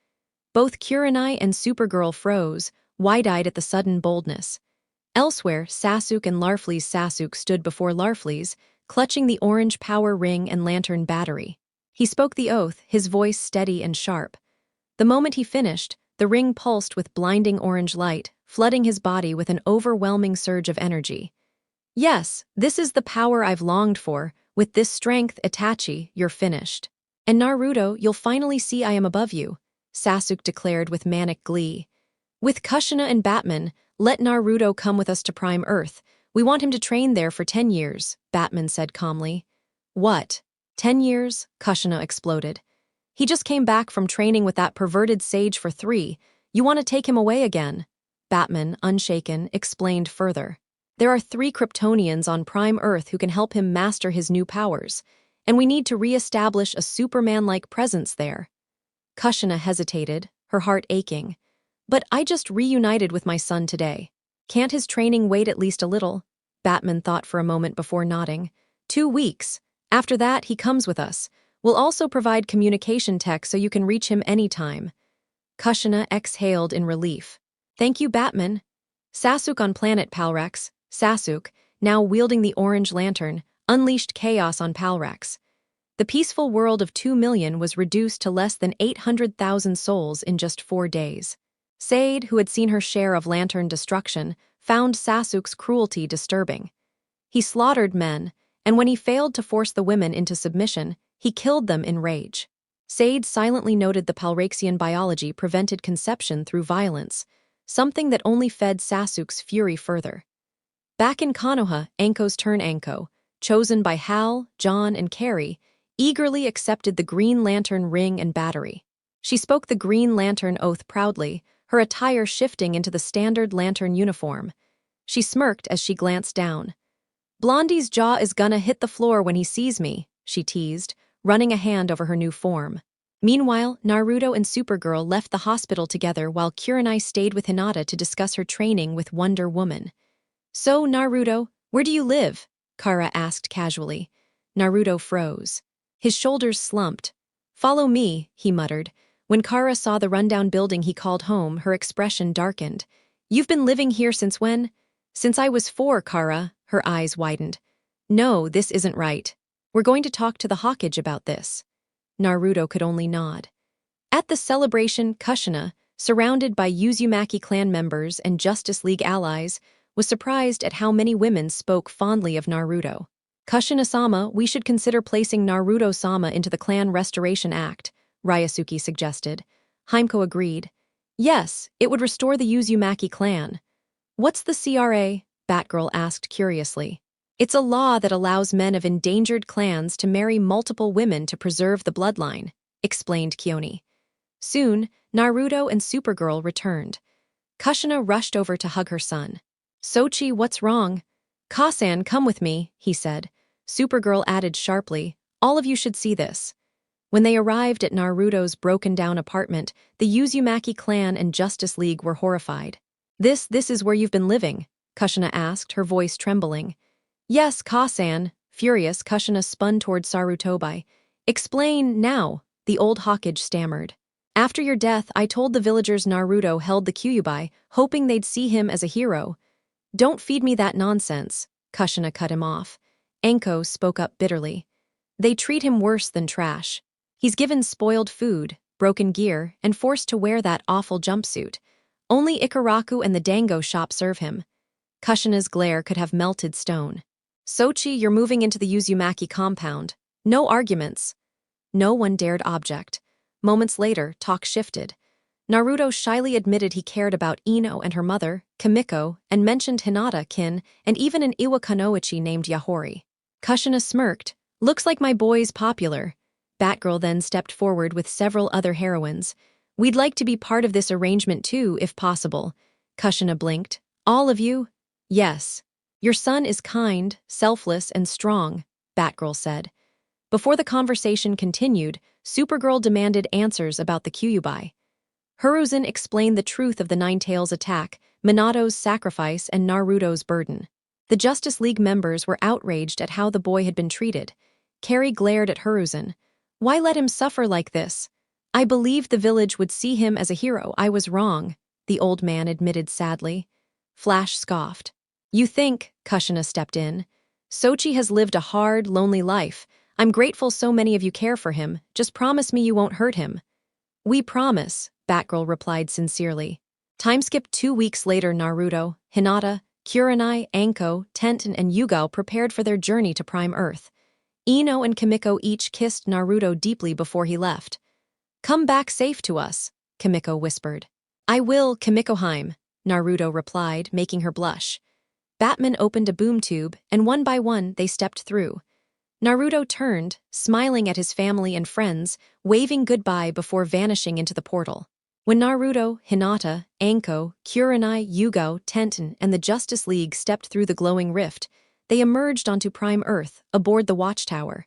Both Kurenai and Supergirl froze, wide-eyed at the sudden boldness. Elsewhere, Sasuke and Larfleeze Sasuke stood before Larfleeze, clutching the orange power ring and lantern battery. He spoke the oath, his voice steady and sharp. The moment he finished, the ring pulsed with blinding orange light, flooding his body with an overwhelming surge of energy. "Yes, this is the power I've longed for. With this strength, Itachi, you're finished. And Naruto, you'll finally see I am above you," Sasuke declared with manic glee. "With Kushina and Batman, let Naruto come with us to Prime Earth. We want him to train there for 10 years, Batman said calmly. "What? 10 years? Kushina exploded. "He just came back from training with that perverted sage for 3. You want to take him away again?" Batman, unshaken, explained further. "There are 3 Kryptonians on Prime Earth who can help him master his new powers, and we need to re-establish a Superman-like presence there." Kushina hesitated, her heart aching. "But I just reunited with my son today. Can't his training wait at least a little?" Batman thought for a moment before nodding. 2 weeks. After that, he comes with us. We'll also provide communication tech so you can reach him anytime." Kushina exhaled in relief. "Thank you, Batman." Sasuke on planet Palrax, Sasuke, now wielding the orange lantern, unleashed chaos on Palrax. The peaceful world of 2 million was reduced to less than 800,000 souls in just 4 days. Sade, who had seen her share of lantern destruction, found Sasuke's cruelty disturbing. He slaughtered men, and when he failed to force the women into submission, he killed them in rage. Sade silently noted the Palraxian biology prevented conception through violence, something that only fed Sasuke's fury further. Back in Konoha, Anko's turn Anko, chosen by Hal, John, and Carrie, eagerly accepted the Green Lantern ring and battery. She spoke the Green Lantern oath proudly, her attire shifting into the standard lantern uniform. She smirked as she glanced down. "Blondie's jaw is gonna hit the floor when he sees me," she teased, running a hand over her new form. Meanwhile, Naruto and Supergirl left the hospital together while Kurenai stayed with Hinata to discuss her training with Wonder Woman. "So, Naruto, where do you live?" Kara asked casually. Naruto froze. His shoulders slumped. "Follow me," he muttered. When Kara saw the rundown building he called home, her expression darkened. "You've been living here since when?" "Since I was 4, Kara," her eyes widened. "No, this isn't right. We're going to talk to the Hawkage about this." Naruto could only nod. At the celebration, Kushina, surrounded by Uzumaki clan members and Justice League allies, was surprised at how many women spoke fondly of Naruto. Kushina-sama, we should consider placing Naruto-sama into the Clan Restoration Act, Ryusuke suggested. Himeko agreed. Yes, it would restore the Uzumaki clan. What's the CRA? Batgirl asked curiously. It's a law that allows men of endangered clans to marry multiple women to preserve the bloodline, explained Kioni. Soon, Naruto and Supergirl returned. Kushina rushed over to hug her son. Sochi, what's wrong? Kasan, come with me, he said. Supergirl added sharply, all of you should see this. When they arrived at Naruto's broken-down apartment, the Uzumaki clan and Justice League were horrified. This is where you've been living? Kushina asked, her voice trembling. Yes, Kasan. Furious, Kushina spun toward Sarutobi. Explain, now, the old Hokage stammered. After your death, I told the villagers Naruto held the Kyuubi, hoping they'd see him as a hero. Don't feed me that nonsense, Kushina cut him off. Anko spoke up bitterly. They treat him worse than trash. He's given spoiled food, broken gear, and forced to wear that awful jumpsuit. Only Ikaraku and the Dango shop serve him. Kushina's glare could have melted stone. Sochi, you're moving into the Uzumaki compound. No arguments. No one dared object. Moments later, talk shifted. Naruto shyly admitted he cared about Ino and her mother, Kimiko, and mentioned Hinata-kin and even an Iwakanoichi named Yahori. Kushina smirked. Looks like my boy's popular. Batgirl then stepped forward with several other heroines. We'd like to be part of this arrangement too, if possible. Kushina blinked. All of you? Yes. Your son is kind, selfless, and strong, Batgirl said. Before the conversation continued, Supergirl demanded answers about the Kyuubi. Hiruzen explained the truth of the Nine-Tails attack, Minato's sacrifice, and Naruto's burden. The Justice League members were outraged at how the boy had been treated. Carrie glared at Hiruzen. Why let him suffer like this? I believed the village would see him as a hero. I was wrong, the old man admitted sadly. Flash scoffed. You think, Kushina stepped in. Sochi has lived a hard, lonely life. I'm grateful so many of you care for him. Just promise me you won't hurt him. We promise, Batgirl replied sincerely. Time skipped 2 weeks later. Naruto, Hinata, Kurenai, Anko, Tenten, and Yugao prepared for their journey to Prime Earth. Ino and Kimiko each kissed Naruto deeply before he left. Come back safe to us, Kimiko whispered. I will, Kimikoheim, Naruto replied, making her blush. Batman opened a boom tube, and one by one they stepped through. Naruto turned, smiling at his family and friends, waving goodbye before vanishing into the portal. When Naruto, Hinata, Anko, Kurenai, Yugao, Tenten, and the Justice League stepped through the glowing rift, they emerged onto Prime Earth, aboard the Watchtower.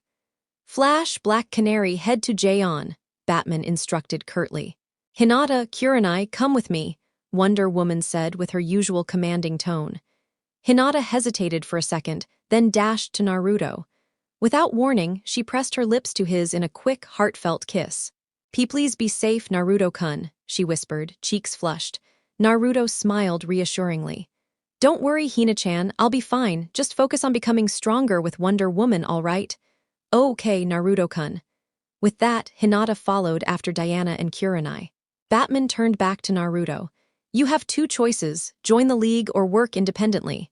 Flash, Black Canary, head to Jaeon, Batman instructed curtly. Hinata, Kurenai, come with me, Wonder Woman said with her usual commanding tone. Hinata hesitated for a second, then dashed to Naruto. Without warning, she pressed her lips to his in a quick, heartfelt kiss. Please be safe, Naruto-kun, she whispered, cheeks flushed. Naruto smiled reassuringly. Don't worry, Hina-chan, I'll be fine. Just focus on becoming stronger with Wonder Woman, all right? Okay, Naruto-kun. With that, Hinata followed after Diana and Kurenai. Batman turned back to Naruto. You have 2 choices, join the League or work independently.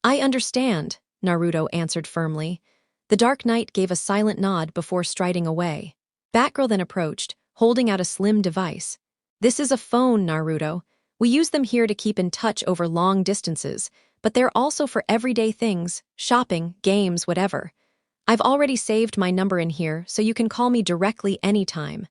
I understand, Naruto answered firmly. The Dark Knight gave a silent nod before striding away. Batgirl then approached, holding out a slim device. This is a phone, Naruto. We use them here to keep in touch over long distances, but they're also for everyday things, shopping, games, whatever. I've already saved my number in here, so you can call me directly anytime.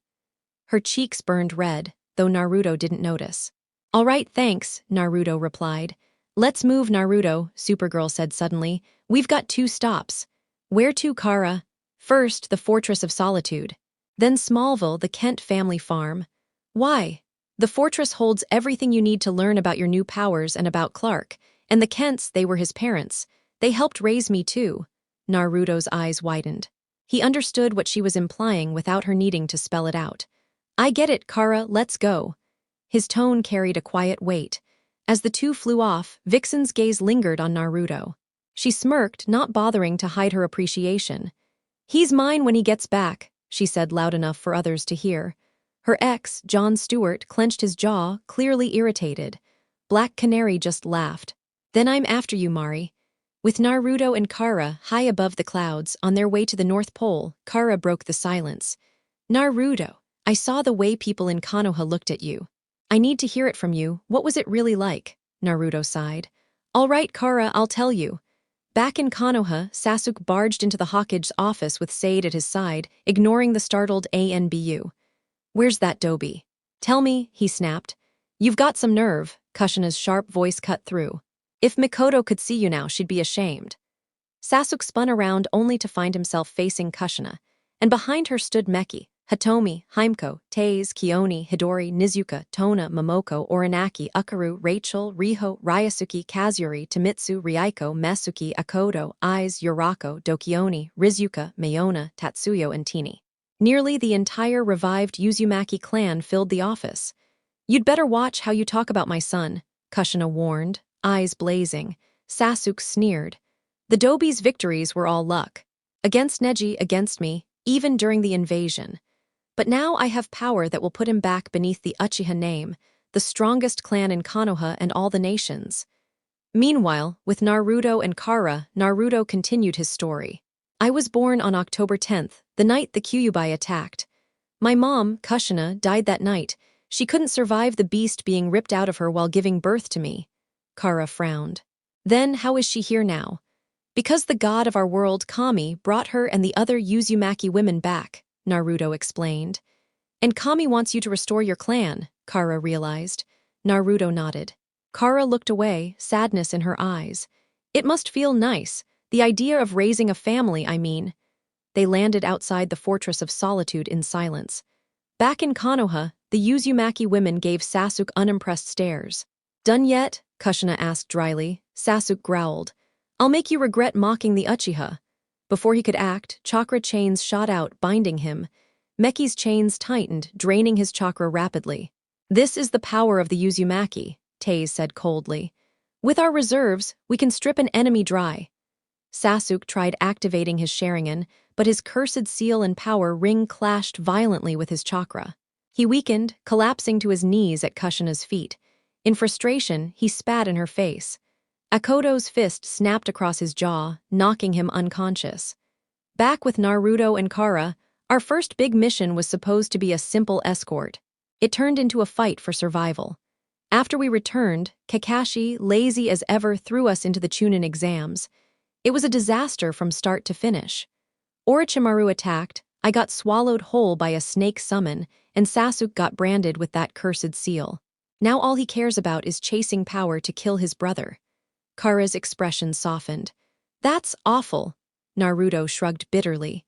Her cheeks burned red, though Naruto didn't notice. All right, thanks, Naruto replied. Let's move, Naruto, Supergirl said suddenly. We've got 2 stops. Where to, Kara? First, the Fortress of Solitude. Then Smallville, the Kent family farm. Why? The fortress holds everything you need to learn about your new powers and about Clark. And the Kents, they were his parents. They helped raise me too. Naruto's eyes widened. He understood what she was implying without her needing to spell it out. I get it, Kara, let's go. His tone carried a quiet weight. As the 2 flew off, Vixen's gaze lingered on Naruto. She smirked, not bothering to hide her appreciation. He's mine when he gets back, she said loud enough for others to hear. Her ex, John Stewart, clenched his jaw, clearly irritated. Black Canary just laughed. Then I'm after you, Mari. With Naruto and Kara high above the clouds on their way to the North Pole, Kara broke the silence. Naruto, I saw the way people in Konoha looked at you. I need to hear it from you. What was it really like? Naruto sighed. All right, Kara, I'll tell you. Back in Konoha, Sasuke barged into the Hokage's office with Sade at his side, ignoring the startled ANBU. Where's that Dobi? Tell me, he snapped. You've got some nerve, Kushina's sharp voice cut through. If Mikoto could see you now, she'd be ashamed. Sasuke spun around only to find himself facing Kushina, and behind her stood Meki, Hitomi, Himeko, Taze, Kioni, Hidori, Nizuka, Tona, Momoko, Orinaki, Ukaru, Rachel, Riho, Ryasuke, Kazuyori, Tamitsu, Ryaiko, Mesuki, Akodo, Aiz, Yurako, Dokioni, Rizuka, Mayona, Tatsuyo, and Tini. Nearly the entire revived Uzumaki clan filled the office. You'd better watch how you talk about my son, Kushina warned, eyes blazing. Sasuke sneered. The Dobi's victories were all luck. Against Neji, against me, even during the invasion. But now I have power that will put him back beneath the Uchiha name, the strongest clan in Konoha and all the nations. Meanwhile, with Naruto and Kara, Naruto continued his story. I was born on October 10th, the night the Kyuubi attacked. My mom, Kushina, died that night. She couldn't survive the beast being ripped out of her while giving birth to me. Kara frowned. Then how is she here now? Because the god of our world, Kami, brought her and the other Uzumaki women back, Naruto explained. And Kami wants you to restore your clan, Kara realized. Naruto nodded. Kara looked away, sadness in her eyes. It must feel nice, the idea of raising a family, I mean. They landed outside the Fortress of Solitude in silence. Back in Konoha, the Uzumaki women gave Sasuke unimpressed stares. Done yet? Kushina asked dryly. Sasuke growled. I'll make you regret mocking the Uchiha. Before he could act, chakra chains shot out, binding him. Meki's chains tightened, draining his chakra rapidly. This is the power of the Uzumaki, Taze said coldly. With our reserves, we can strip an enemy dry. Sasuke tried activating his Sharingan, but his cursed seal and power ring clashed violently with his chakra. He weakened, collapsing to his knees at Kushina's feet. In frustration, he spat in her face. Akodo's fist snapped across his jaw, knocking him unconscious. Back with Naruto and Kara, our first big mission was supposed to be a simple escort. It turned into a fight for survival. After we returned, Kakashi, lazy as ever, threw us into the Chunin exams. It was a disaster from start to finish. Orochimaru attacked, I got swallowed whole by a snake summon, and Sasuke got branded with that cursed seal. Now all he cares about is chasing power to kill his brother. Kara's expression softened. That's awful, Naruto shrugged bitterly.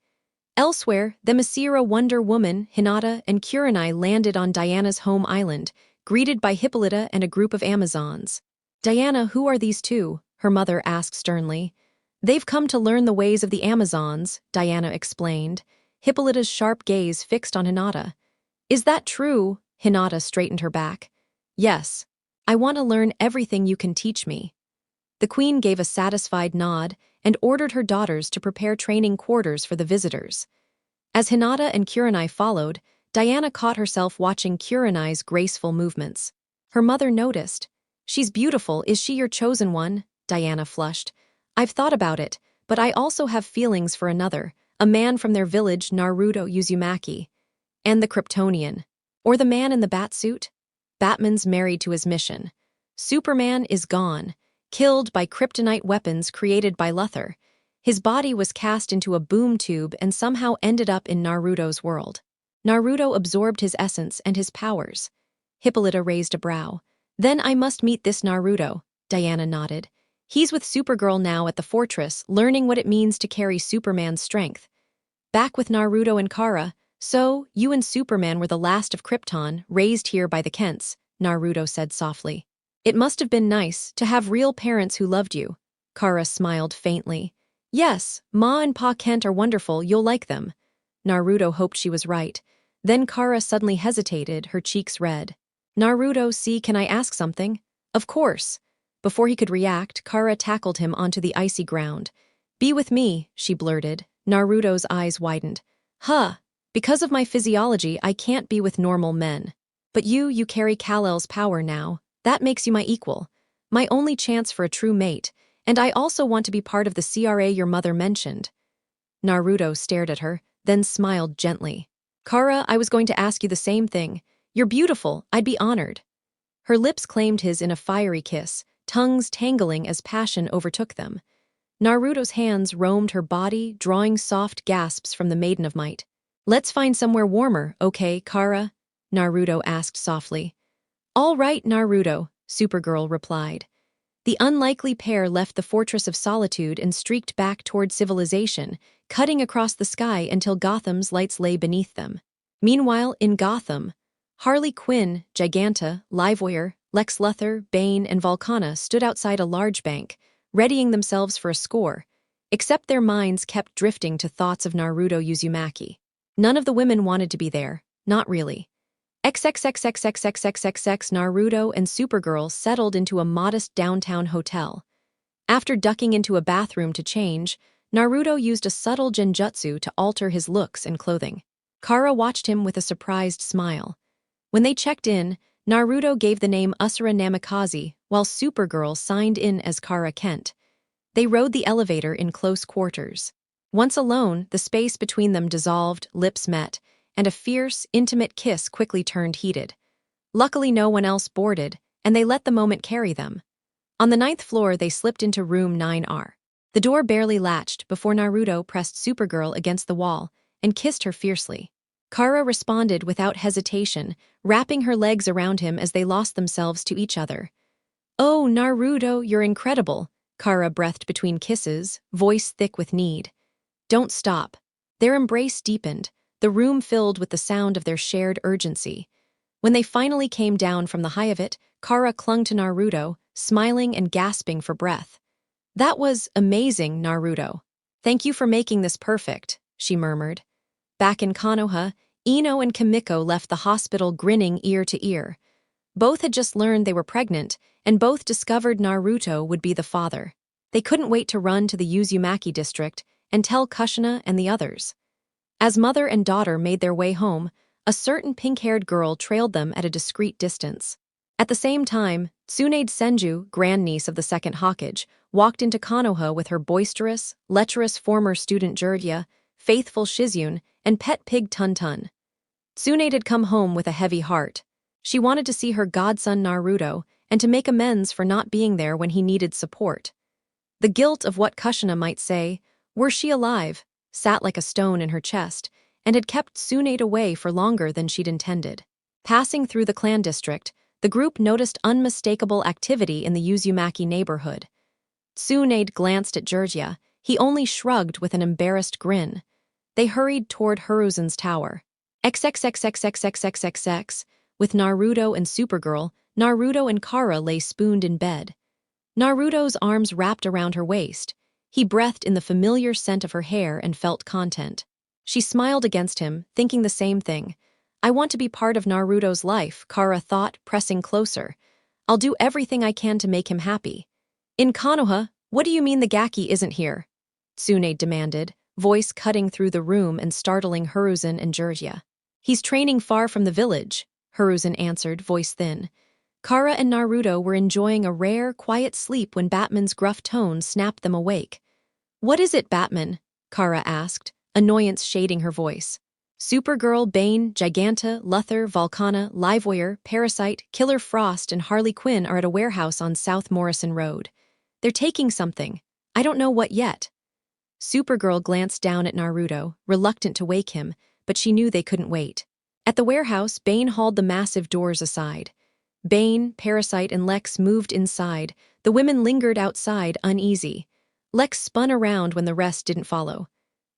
Elsewhere, the Masira Wonder Woman, Hinata, and Kurenai landed on Diana's home island, greeted by Hippolyta and a group of Amazons. Diana, who are these two? Her mother asked sternly. They've come to learn the ways of the Amazons, Diana explained, Hippolyta's sharp gaze fixed on Hinata. Is that true? Hinata straightened her back. Yes. I want to learn everything you can teach me. The queen gave a satisfied nod and ordered her daughters to prepare training quarters for the visitors. As Hinata and Kurenai followed, Diana caught herself watching Kurenai's graceful movements. Her mother noticed. She's beautiful, is she your chosen one? Diana flushed. I've thought about it, but I also have feelings for another, a man from their village, Naruto Uzumaki. And the Kryptonian. Or the man in the bat suit? Batman's married to his mission. Superman is gone. Killed by kryptonite weapons created by Luthor. His body was cast into a boom tube and somehow ended up in Naruto's world. Naruto absorbed his essence and his powers. Hippolyta raised a brow. Then I must meet this Naruto, Diana nodded. He's with Supergirl now at the fortress, learning what it means to carry Superman's strength. Back with Naruto and Kara, so you and Superman were the last of Krypton, raised here by the Kents, Naruto said softly. It must have been nice to have real parents who loved you. Kara smiled faintly. Yes, Ma and Pa Kent are wonderful, you'll like them. Naruto hoped she was right. Then Kara suddenly hesitated, her cheeks red. Naruto, see, can I ask something? Of course. Before he could react, Kara tackled him onto the icy ground. Be with me, she blurted. Naruto's eyes widened. Huh, Because of my physiology, I can't be with normal men. But you carry Kal-El's power now. That makes you my equal. My only chance for a true mate, and I also want to be part of the CRA your mother mentioned." Naruto stared at her, then smiled gently. "Kara, I was going to ask you the same thing. You're beautiful, I'd be honored." Her lips claimed his in a fiery kiss, tongues tangling as passion overtook them. Naruto's hands roamed her body, drawing soft gasps from the Maiden of Might. "Let's find somewhere warmer, okay, Kara?" Naruto asked softly. "All right, Naruto," Supergirl replied. The unlikely pair left the Fortress of Solitude and streaked back toward civilization, cutting across the sky until Gotham's lights lay beneath them. Meanwhile, in Gotham, Harley Quinn, Giganta, Livewire, Lex Luthor, Bane, and Volcana stood outside a large bank, readying themselves for a score, except their minds kept drifting to thoughts of Naruto Uzumaki. None of the women wanted to be there, not really. XXXXXXXXX Naruto and Supergirl settled into a modest downtown hotel. After ducking into a bathroom to change, Naruto used a subtle genjutsu to alter his looks and clothing. Kara watched him with a surprised smile. When they checked in, Naruto gave the name Usura Namikaze, while Supergirl signed in as Kara Kent. They rode the elevator in close quarters. Once alone, the space between them dissolved, lips met, and a fierce, intimate kiss quickly turned heated. Luckily no one else boarded, and they let the moment carry them. On the 9th floor, they slipped into room 9R. The door barely latched before Naruto pressed Supergirl against the wall and kissed her fiercely. Kara responded without hesitation, wrapping her legs around him as they lost themselves to each other. "Oh, Naruto, you're incredible," Kara breathed between kisses, voice thick with need. "Don't stop." Their embrace deepened, the room filled with the sound of their shared urgency. When they finally came down from the high of it, Kara clung to Naruto, smiling and gasping for breath. "That was amazing, Naruto. Thank you for making this perfect," she murmured. Back in Konoha, Ino and Kimiko left the hospital grinning ear to ear. Both had just learned they were pregnant, and both discovered Naruto would be the father. They couldn't wait to run to the Uzumaki district and tell Kushina and the others. As mother and daughter made their way home, a certain pink-haired girl trailed them at a discreet distance. At the same time, Tsunade Senju, grandniece of the second Hokage, walked into Konoha with her boisterous, lecherous former student Jirya, faithful Shizune, and pet pig Tun-Tun. Tsunade had come home with a heavy heart. She wanted to see her godson Naruto and to make amends for not being there when he needed support. The guilt of what Kushina might say, were she alive, sat like a stone in her chest, and had kept Tsunade away for longer than she'd intended. Passing through the clan district, the group noticed unmistakable activity in the Uzumaki neighborhood. Tsunade glanced at Jirya. He only shrugged with an embarrassed grin. They hurried toward Hiruzen's tower. XXXXXXXXX. With Naruto and Supergirl, Naruto and Kara lay spooned in bed. Naruto's arms wrapped around her waist. He breathed in the familiar scent of her hair and felt content. She smiled against him, thinking the same thing. "I want to be part of Naruto's life," Kara thought, pressing closer. "I'll do everything I can to make him happy." "In Konoha, what do you mean the Gaki isn't here?" Tsunade demanded, voice cutting through the room and startling Hiruzen and Jirya. "He's training far from the village," Hiruzen answered, voice thin. Kara and Naruto were enjoying a rare, quiet sleep when Batman's gruff tone snapped them awake. "What is it, Batman?" Kara asked, annoyance shading her voice. "Supergirl, Bane, Giganta, Luthor, Volcana, Livewire, Parasite, Killer Frost, and Harley Quinn are at a warehouse on South Morrison Road. They're taking something. I don't know what yet." Supergirl glanced down at Naruto, reluctant to wake him, but she knew they couldn't wait. At the warehouse, Bane hauled the massive doors aside. Bane, Parasite, and Lex moved inside. The women lingered outside, uneasy. Lex spun around when the rest didn't follow.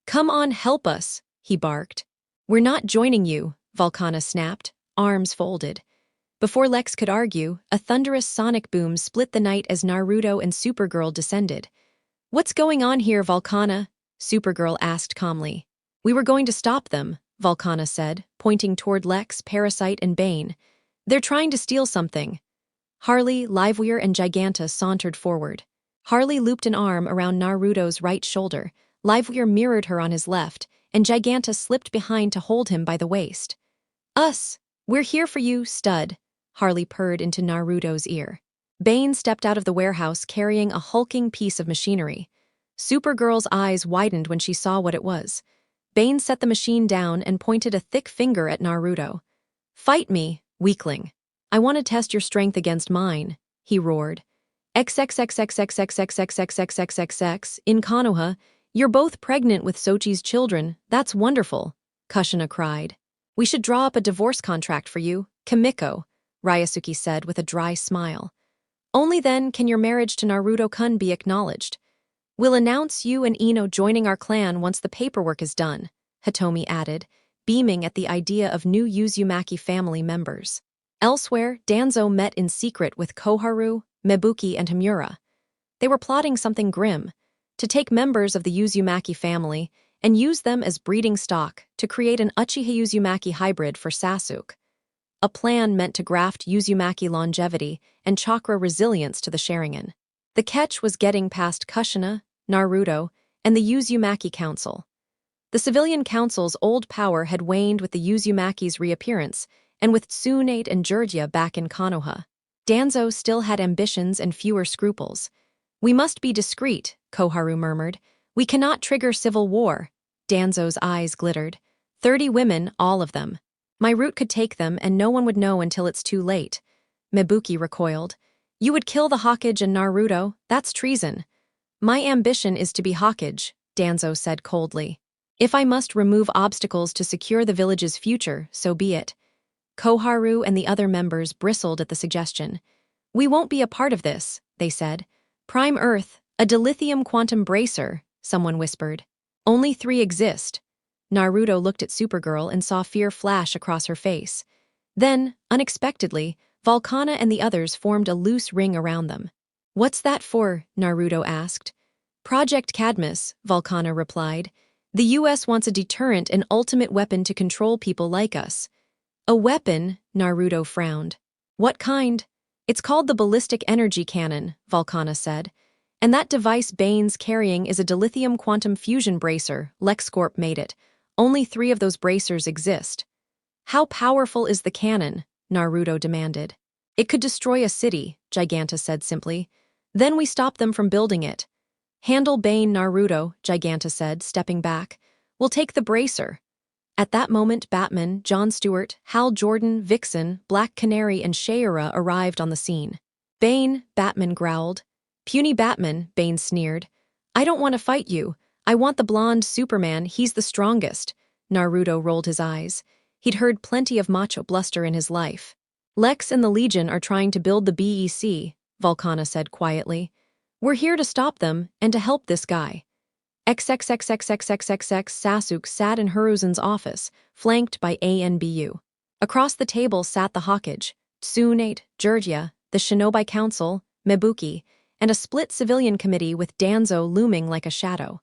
"Come on, help us," he barked. "We're not joining you," Volcana snapped, arms folded. Before Lex could argue, a thunderous sonic boom split the night as Naruto and Supergirl descended. "What's going on here, Volcana?" Supergirl asked calmly. "We were going to stop them," Volcana said, pointing toward Lex, Parasite, and Bane. "They're trying to steal something." Harley, Livewire, and Giganta sauntered forward. Harley looped an arm around Naruto's right shoulder. Livewire mirrored her on his left, and Giganta slipped behind to hold him by the waist. "Us! We're here for you, stud," Harley purred into Naruto's ear. Bane stepped out of the warehouse carrying a hulking piece of machinery. Supergirl's eyes widened when she saw what it was. Bane set the machine down and pointed a thick finger at Naruto. "Fight me, weakling. I want to test your strength against mine," he roared. XXXXXXXXXXXXXXX, in Konoha, you're both pregnant with Sochi's children. That's wonderful, Kushina cried. "We should draw up a divorce contract for you, Kimiko," Ryusuke said with a dry smile. "Only then can your marriage to Naruto-kun be acknowledged. We'll announce you and Ino joining our clan once the paperwork is done," Hitomi added, beaming at the idea of new Uzumaki family members. Elsewhere, Danzo met in secret with Koharu, Mebuki, and Himura. They were plotting something grim, to take members of the Uzumaki family and use them as breeding stock to create an Uchiha Uzumaki hybrid for Sasuke. A plan meant to graft Uzumaki longevity and chakra resilience to the Sharingan. The catch was getting past Kushina, Naruto, and the Uzumaki Council. The civilian council's old power had waned with the Uzumaki's reappearance, and with Tsunade and Jiraiya back in Konoha. Danzo still had ambitions and fewer scruples. "We must be discreet," Koharu murmured. "We cannot trigger civil war." Danzo's eyes glittered. 30 women, all of them. My route could take them, and no one would know until it's too late. Mebuki recoiled. "You would kill the Hokage and Naruto? That's treason." "My ambition is to be Hokage," Danzo said coldly. "If I must remove obstacles to secure the village's future, so be it." Koharu and the other members bristled at the suggestion. "We won't be a part of this," they said. "Prime Earth, a dilithium quantum bracer," someone whispered. "Only 3 exist." Naruto looked at Supergirl and saw fear flash across her face. Then, unexpectedly, Volcana and the others formed a loose ring around them. "What's that for?" Naruto asked. "Project Cadmus," Volcana replied. "The US wants a deterrent and ultimate weapon to control people like us." "A weapon?" Naruto frowned. "What kind?" "It's called the ballistic energy cannon," Volcana said. "And that device Bane's carrying is a dilithium quantum fusion bracer. LexCorp made it. Only 3 of those bracers exist." "How powerful is the cannon?" Naruto demanded. "It could destroy a city," Giganta said simply. "Then we stop them from building it." "Handle Bane, Naruto," Giganta said, stepping back. "We'll take the bracer." At that moment, Batman, Jon Stewart, Hal Jordan, Vixen, Black Canary, and Shayera arrived on the scene. "Bane," Batman growled. "Puny Batman," Bane sneered. "I don't want to fight you. I want the blonde Superman, he's the strongest." Naruto rolled his eyes. He'd heard plenty of macho bluster in his life. "Lex and the Legion are trying to build the BEC," Volcana said quietly. "We're here to stop them, and to help this guy." XXXXXXXXX Sasuke sat in Hiruzen's office, flanked by ANBU. Across the table sat the Hokage, Tsunade, Jiraiya, the Shinobi Council, Mebuki, and a split civilian committee with Danzo looming like a shadow.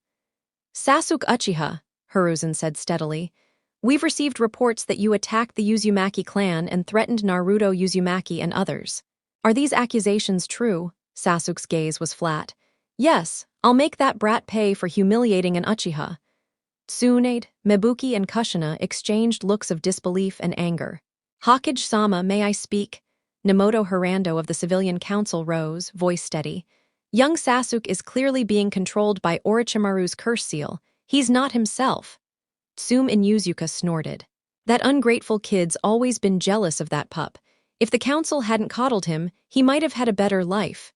"Sasuke Uchiha," Hiruzen said steadily, "we've received reports that you attacked the Uzumaki clan and threatened Naruto Uzumaki and others. Are these accusations true?" Sasuke's gaze was flat. "Yes, I'll make that brat pay for humiliating an Uchiha." Tsunade, Mebuki, and Kushina exchanged looks of disbelief and anger. "Hokage-sama, may I speak?" Nemoto Hirando of the Civilian Council rose, voice steady. "Young Sasuke is clearly being controlled by Orochimaru's curse seal. He's not himself." Tsume Inuzuka snorted. "That ungrateful kid's always been jealous of that pup. If the council hadn't coddled him, he might have had a better life."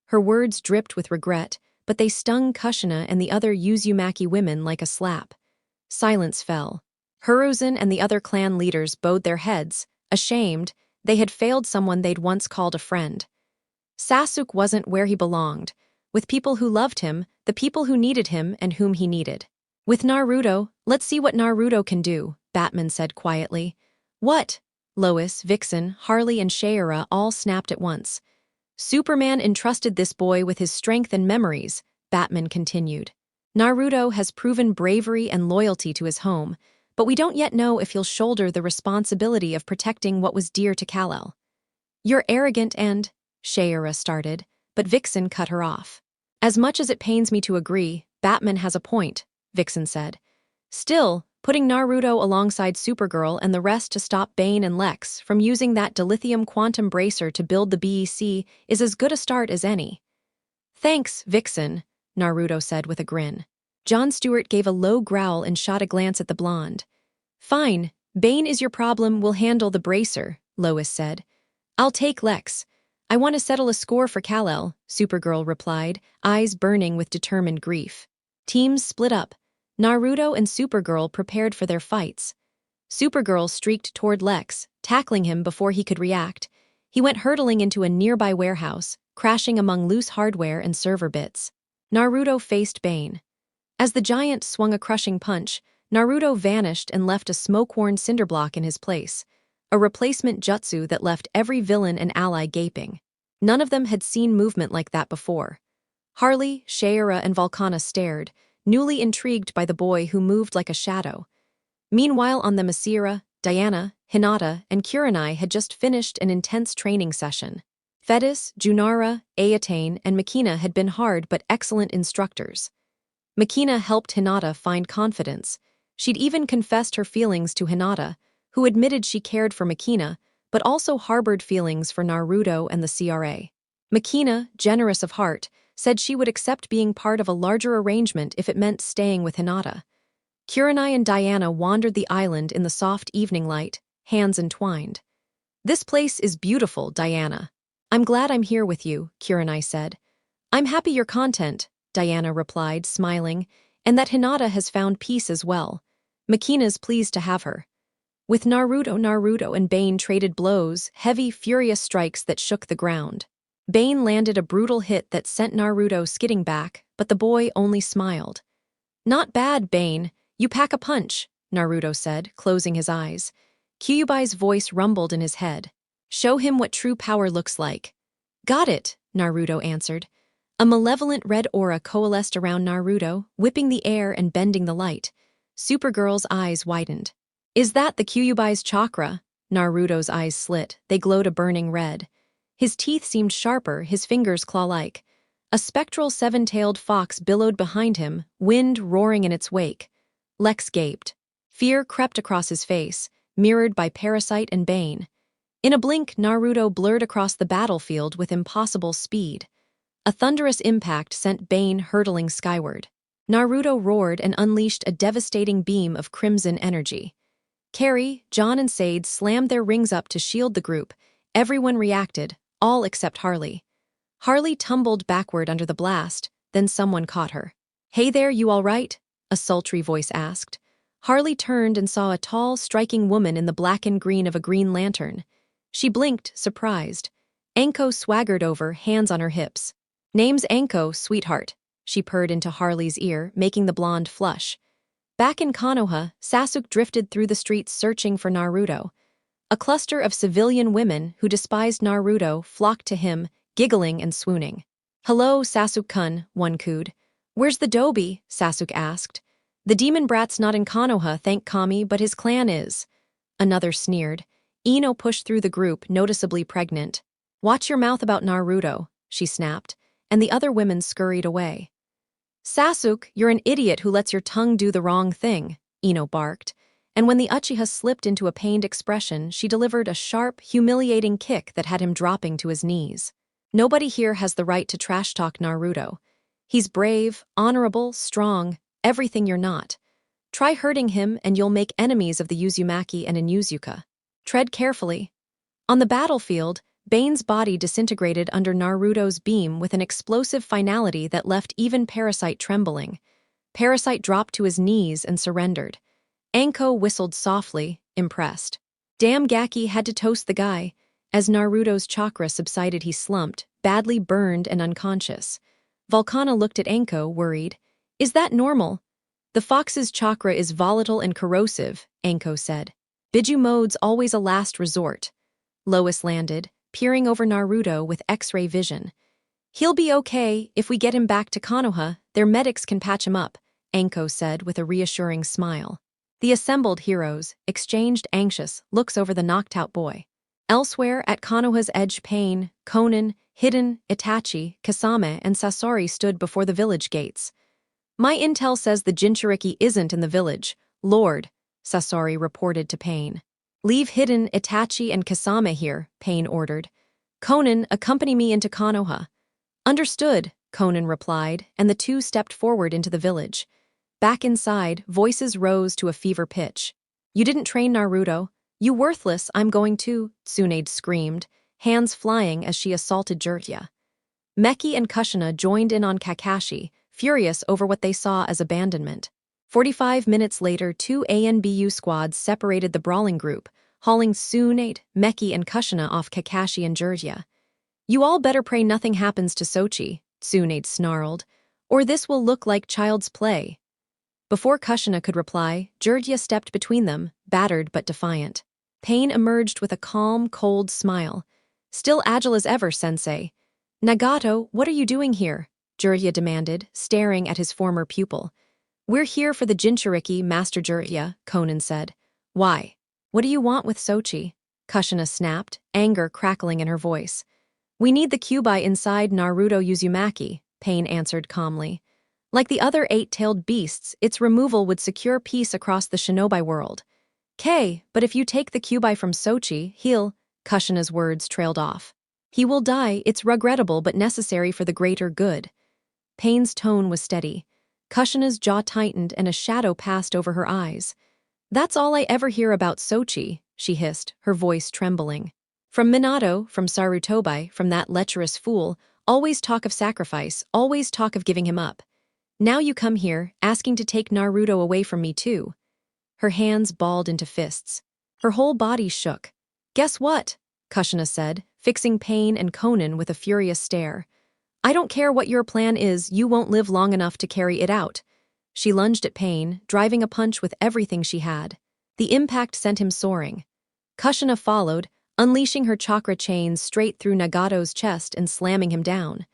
Her words dripped with regret, but they stung Kushina and the other Uzumaki women like a slap. Silence fell. Hiruzen and the other clan leaders bowed their heads, ashamed. They had failed someone they'd once called a friend. Sasuke wasn't where he belonged, with people who loved him, the people who needed him and whom he needed. "With Naruto, let's see what Naruto can do," Batman said quietly. "What?" Lois, Vixen, Harley, and Shayera all snapped at once. "Superman entrusted this boy with his strength and memories," Batman continued. "Naruto has proven bravery and loyalty to his home, but we don't yet know if he'll shoulder the responsibility of protecting what was dear to Kal-El." "You're arrogant and—" Shayera started, but Vixen cut her off. "As much as it pains me to agree, Batman has a point," Vixen said. Still, putting Naruto alongside Supergirl and the rest to stop Bane and Lex from using that dilithium quantum bracer to build the BEC is as good a start as any. Thanks, Vixen, Naruto said with a grin. Jon Stewart gave a low growl and shot a glance at the blonde. Fine, Bane is your problem, we'll handle the bracer, Lois said. I'll take Lex. I want to settle a score for Kal-El, Supergirl replied, eyes burning with determined grief. Teams split up. Naruto and Supergirl prepared for their fights. Supergirl streaked toward Lex, tackling him before he could react. He went hurtling into a nearby warehouse, crashing among loose hardware and server bits. Naruto faced Bane. As the giant swung a crushing punch, Naruto vanished and left a smoke-worn cinderblock in his place, a replacement jutsu that left every villain and ally gaping. None of them had seen movement like that before. Harley, Sheira, and Volcana stared, newly intrigued by the boy who moved like a shadow. Meanwhile, on the Masira, Diana, Hinata, and Kurenai had just finished an intense training session. Fedis, Junara, Ayatane, and Makina had been hard but excellent instructors. Makina helped Hinata find confidence. She'd even confessed her feelings to Hinata, who admitted she cared for Makina, but also harbored feelings for Naruto and the CRA. Makina, generous of heart, said she would accept being part of a larger arrangement if it meant staying with Hinata. Kurenai and Diana wandered the island in the soft evening light, hands entwined. This place is beautiful, Diana. I'm glad I'm here with you, Kurenai said. I'm happy you're content, Diana replied, smiling, and that Hinata has found peace as well. Makina's pleased to have her. With Naruto and Bane traded blows, heavy, furious strikes that shook the ground. Bane landed a brutal hit that sent Naruto skidding back, but the boy only smiled. Not bad, Bane. You pack a punch, Naruto said, closing his eyes. Kyubai's voice rumbled in his head. Show him what true power looks like. Got it, Naruto answered. A malevolent red aura coalesced around Naruto, whipping the air and bending the light. Supergirl's eyes widened. Is that the Kyubai's chakra? Naruto's eyes slit. They glowed a burning red. His teeth seemed sharper, his fingers claw-like. A spectral seven-tailed fox billowed behind him, wind roaring in its wake. Lex gaped. Fear crept across his face, mirrored by Parasite and Bane. In a blink, Naruto blurred across the battlefield with impossible speed. A thunderous impact sent Bane hurtling skyward. Naruto roared and unleashed a devastating beam of crimson energy. Carrie, John, and Sade slammed their rings up to shield the group. Everyone reacted, all except Harley. Harley tumbled backward under the blast, then someone caught her. Hey there, you all right? A sultry voice asked. Harley turned and saw a tall, striking woman in the black and green of a green lantern. She blinked, surprised. Anko swaggered over, hands on her hips. Name's Anko, sweetheart, she purred into Harley's ear, making the blonde flush. Back in Konoha, Sasuke drifted through the streets searching for Naruto. A cluster of civilian women who despised Naruto flocked to him, giggling and swooning. Hello, Sasuke-kun, one cooed. Where's the Dobi? Sasuke asked. The demon brat's not in Konoha, thank Kami, but his clan is. Another sneered. Ino pushed through the group, noticeably pregnant. Watch your mouth about Naruto, she snapped, and the other women scurried away. Sasuke, you're an idiot who lets your tongue do the wrong thing, Ino barked, and when the Uchiha slipped into a pained expression, she delivered a sharp, humiliating kick that had him dropping to his knees. Nobody here has the right to trash-talk Naruto. He's brave, honorable, strong, everything you're not. Try hurting him and you'll make enemies of the Uzumaki and Inuzuka. Tread carefully. On the battlefield, Bane's body disintegrated under Naruto's beam with an explosive finality that left even Parasite trembling. Parasite dropped to his knees and surrendered. Anko whistled softly, impressed. Damn, Gaki had to toast the guy. As Naruto's chakra subsided, he slumped, badly burned and unconscious. Volcana looked at Anko, worried. Is that normal? The fox's chakra is volatile and corrosive, Anko said. Biju mode's always a last resort. Lois landed, peering over Naruto with X-ray vision. He'll be okay. If we get him back to Konoha, their medics can patch him up, Anko said with a reassuring smile. The assembled heroes exchanged anxious looks over the knocked-out boy. Elsewhere, at Konoha's edge, Pain, Konan, Hidden, Itachi, Kasame, and Sasori stood before the village gates. My intel says the Jinchuriki isn't in the village, Lord, Sasori reported to Pain. Leave hidden Itachi and Kasame here, Pain ordered. Conan, accompany me into Konoha. Understood, Conan replied, and the two stepped forward into the village. Back inside, voices rose to a fever pitch. You didn't train Naruto. You worthless, I'm going to, Tsunade screamed, hands flying as she assaulted Jiraiya. Meki and Kushina joined in on Kakashi, furious over what they saw as abandonment. 45 minutes later, two ANBU squads separated the brawling group, hauling Tsunade, Meki, and Kushina off Kakashi and Jiraiya. You all better pray nothing happens to Sochi, Tsunade snarled, or this will look like child's play. Before Kushina could reply, Jiraiya stepped between them, battered but defiant. Pain emerged with a calm, cold smile. Still agile as ever, sensei. Nagato, what are you doing here? Jiraiya demanded, staring at his former pupil. We're here for the Jinchuriki, Master Jiraiya, Conan said. Why? What do you want with Sochi? Kushina snapped, anger crackling in her voice. We need the Kyuubi inside Naruto Uzumaki, Pain answered calmly. Like the other eight-tailed beasts, its removal would secure peace across the shinobi world. But if you take the Kyuubi from Sochi, Kushina's words trailed off. He will die, it's regrettable but necessary for the greater good. Pain's tone was steady. Kushina's jaw tightened and a shadow passed over her eyes. That's all I ever hear about Sochi, she hissed, her voice trembling. From Minato, from Sarutobi, from that lecherous fool, always talk of sacrifice, always talk of giving him up. Now you come here, asking to take Naruto away from me too. Her hands balled into fists. Her whole body shook. Guess what? Kushina said, fixing Pain and Conan with a furious stare. I don't care what your plan is, you won't live long enough to carry it out. She lunged at Pain, driving a punch with everything she had. The impact sent him soaring. Kushina followed, unleashing her chakra chains straight through Nagato's chest and slamming him down.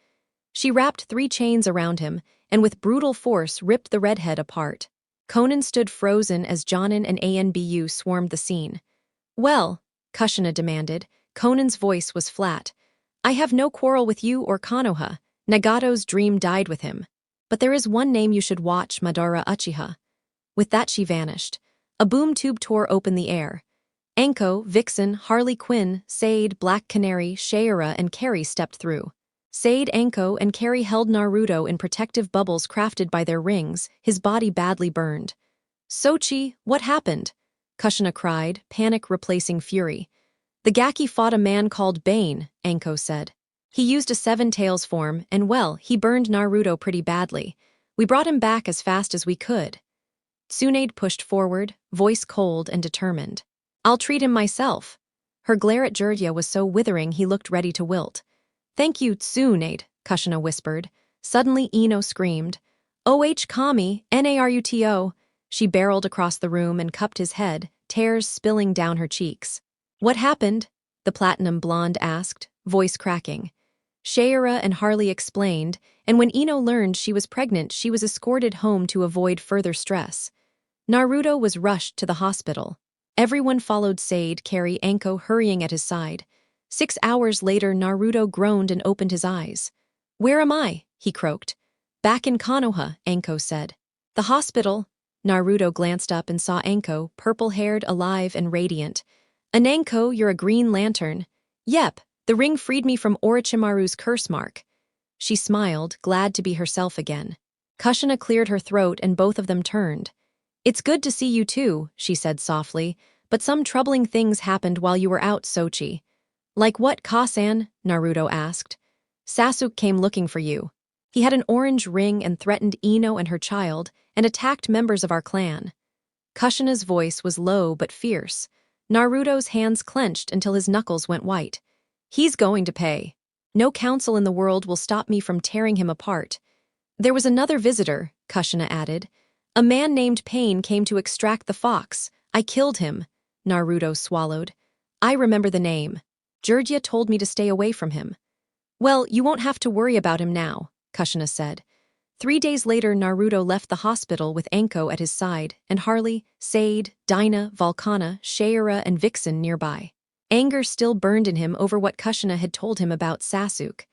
She wrapped 3 chains around him, and with brutal force ripped the redhead apart. Conan stood frozen as Jonin and ANBU swarmed the scene. Well, Kushina demanded. Conan's voice was flat. I have no quarrel with you or Konoha. Nagato's dream died with him. But there is one name you should watch, Madara Uchiha. With that she vanished. A boom tube tore open the air. Anko, Vixen, Harley Quinn, Sade, Black Canary, Sheira, and Carrie stepped through. Sade, Anko, and Carrie held Naruto in protective bubbles crafted by their rings, his body badly burned. Sochi, what happened? Kushina cried, panic replacing fury. The Gaki fought a man called Bane, Anko said. He used a 7 tails form, and well, he burned Naruto pretty badly. We brought him back as fast as we could. Tsunade pushed forward, voice cold and determined. I'll treat him myself. Her glare at Jiraiya was so withering he looked ready to wilt. Thank you, Tsunade, Kushina whispered. Suddenly Ino screamed. Kami, Naruto. She barreled across the room and cupped his head, tears spilling down her cheeks. What happened? The platinum blonde asked, voice cracking. Sheira and Harley explained, and when Ino learned she was pregnant, she was escorted home to avoid further stress. Naruto was rushed to the hospital. Everyone followed Sade, Carrie, Anko hurrying at his side. 6 hours later, Naruto groaned and opened his eyes. Where am I? He croaked. Back in Konoha, Anko said. The hospital? Naruto glanced up and saw Anko, purple-haired, alive, and radiant. Anko, you're a green lantern. Yep, the ring freed me from Orochimaru's curse mark. She smiled, glad to be herself again. Kushina cleared her throat and both of them turned. It's good to see you too, she said softly, but some troubling things happened while you were out, Sochi. Like what, Kasan? Naruto asked. Sasuke came looking for you. He had an orange ring and threatened Ino and her child, and attacked members of our clan. Kushina's voice was low but fierce. Naruto's hands clenched until his knuckles went white. He's going to pay. No council in the world will stop me from tearing him apart. There was another visitor, Kushina added. A man named Pain came to extract the fox. I killed him. Naruto swallowed. I remember the name. Jiraiya told me to stay away from him. Well, you won't have to worry about him now, Kushina said. 3 days later, Naruto left the hospital with Anko at his side, and Harley, Sade, Dinah, Volcana, Sheira, and Vixen nearby. Anger still burned in him over what Kushina had told him about Sasuke.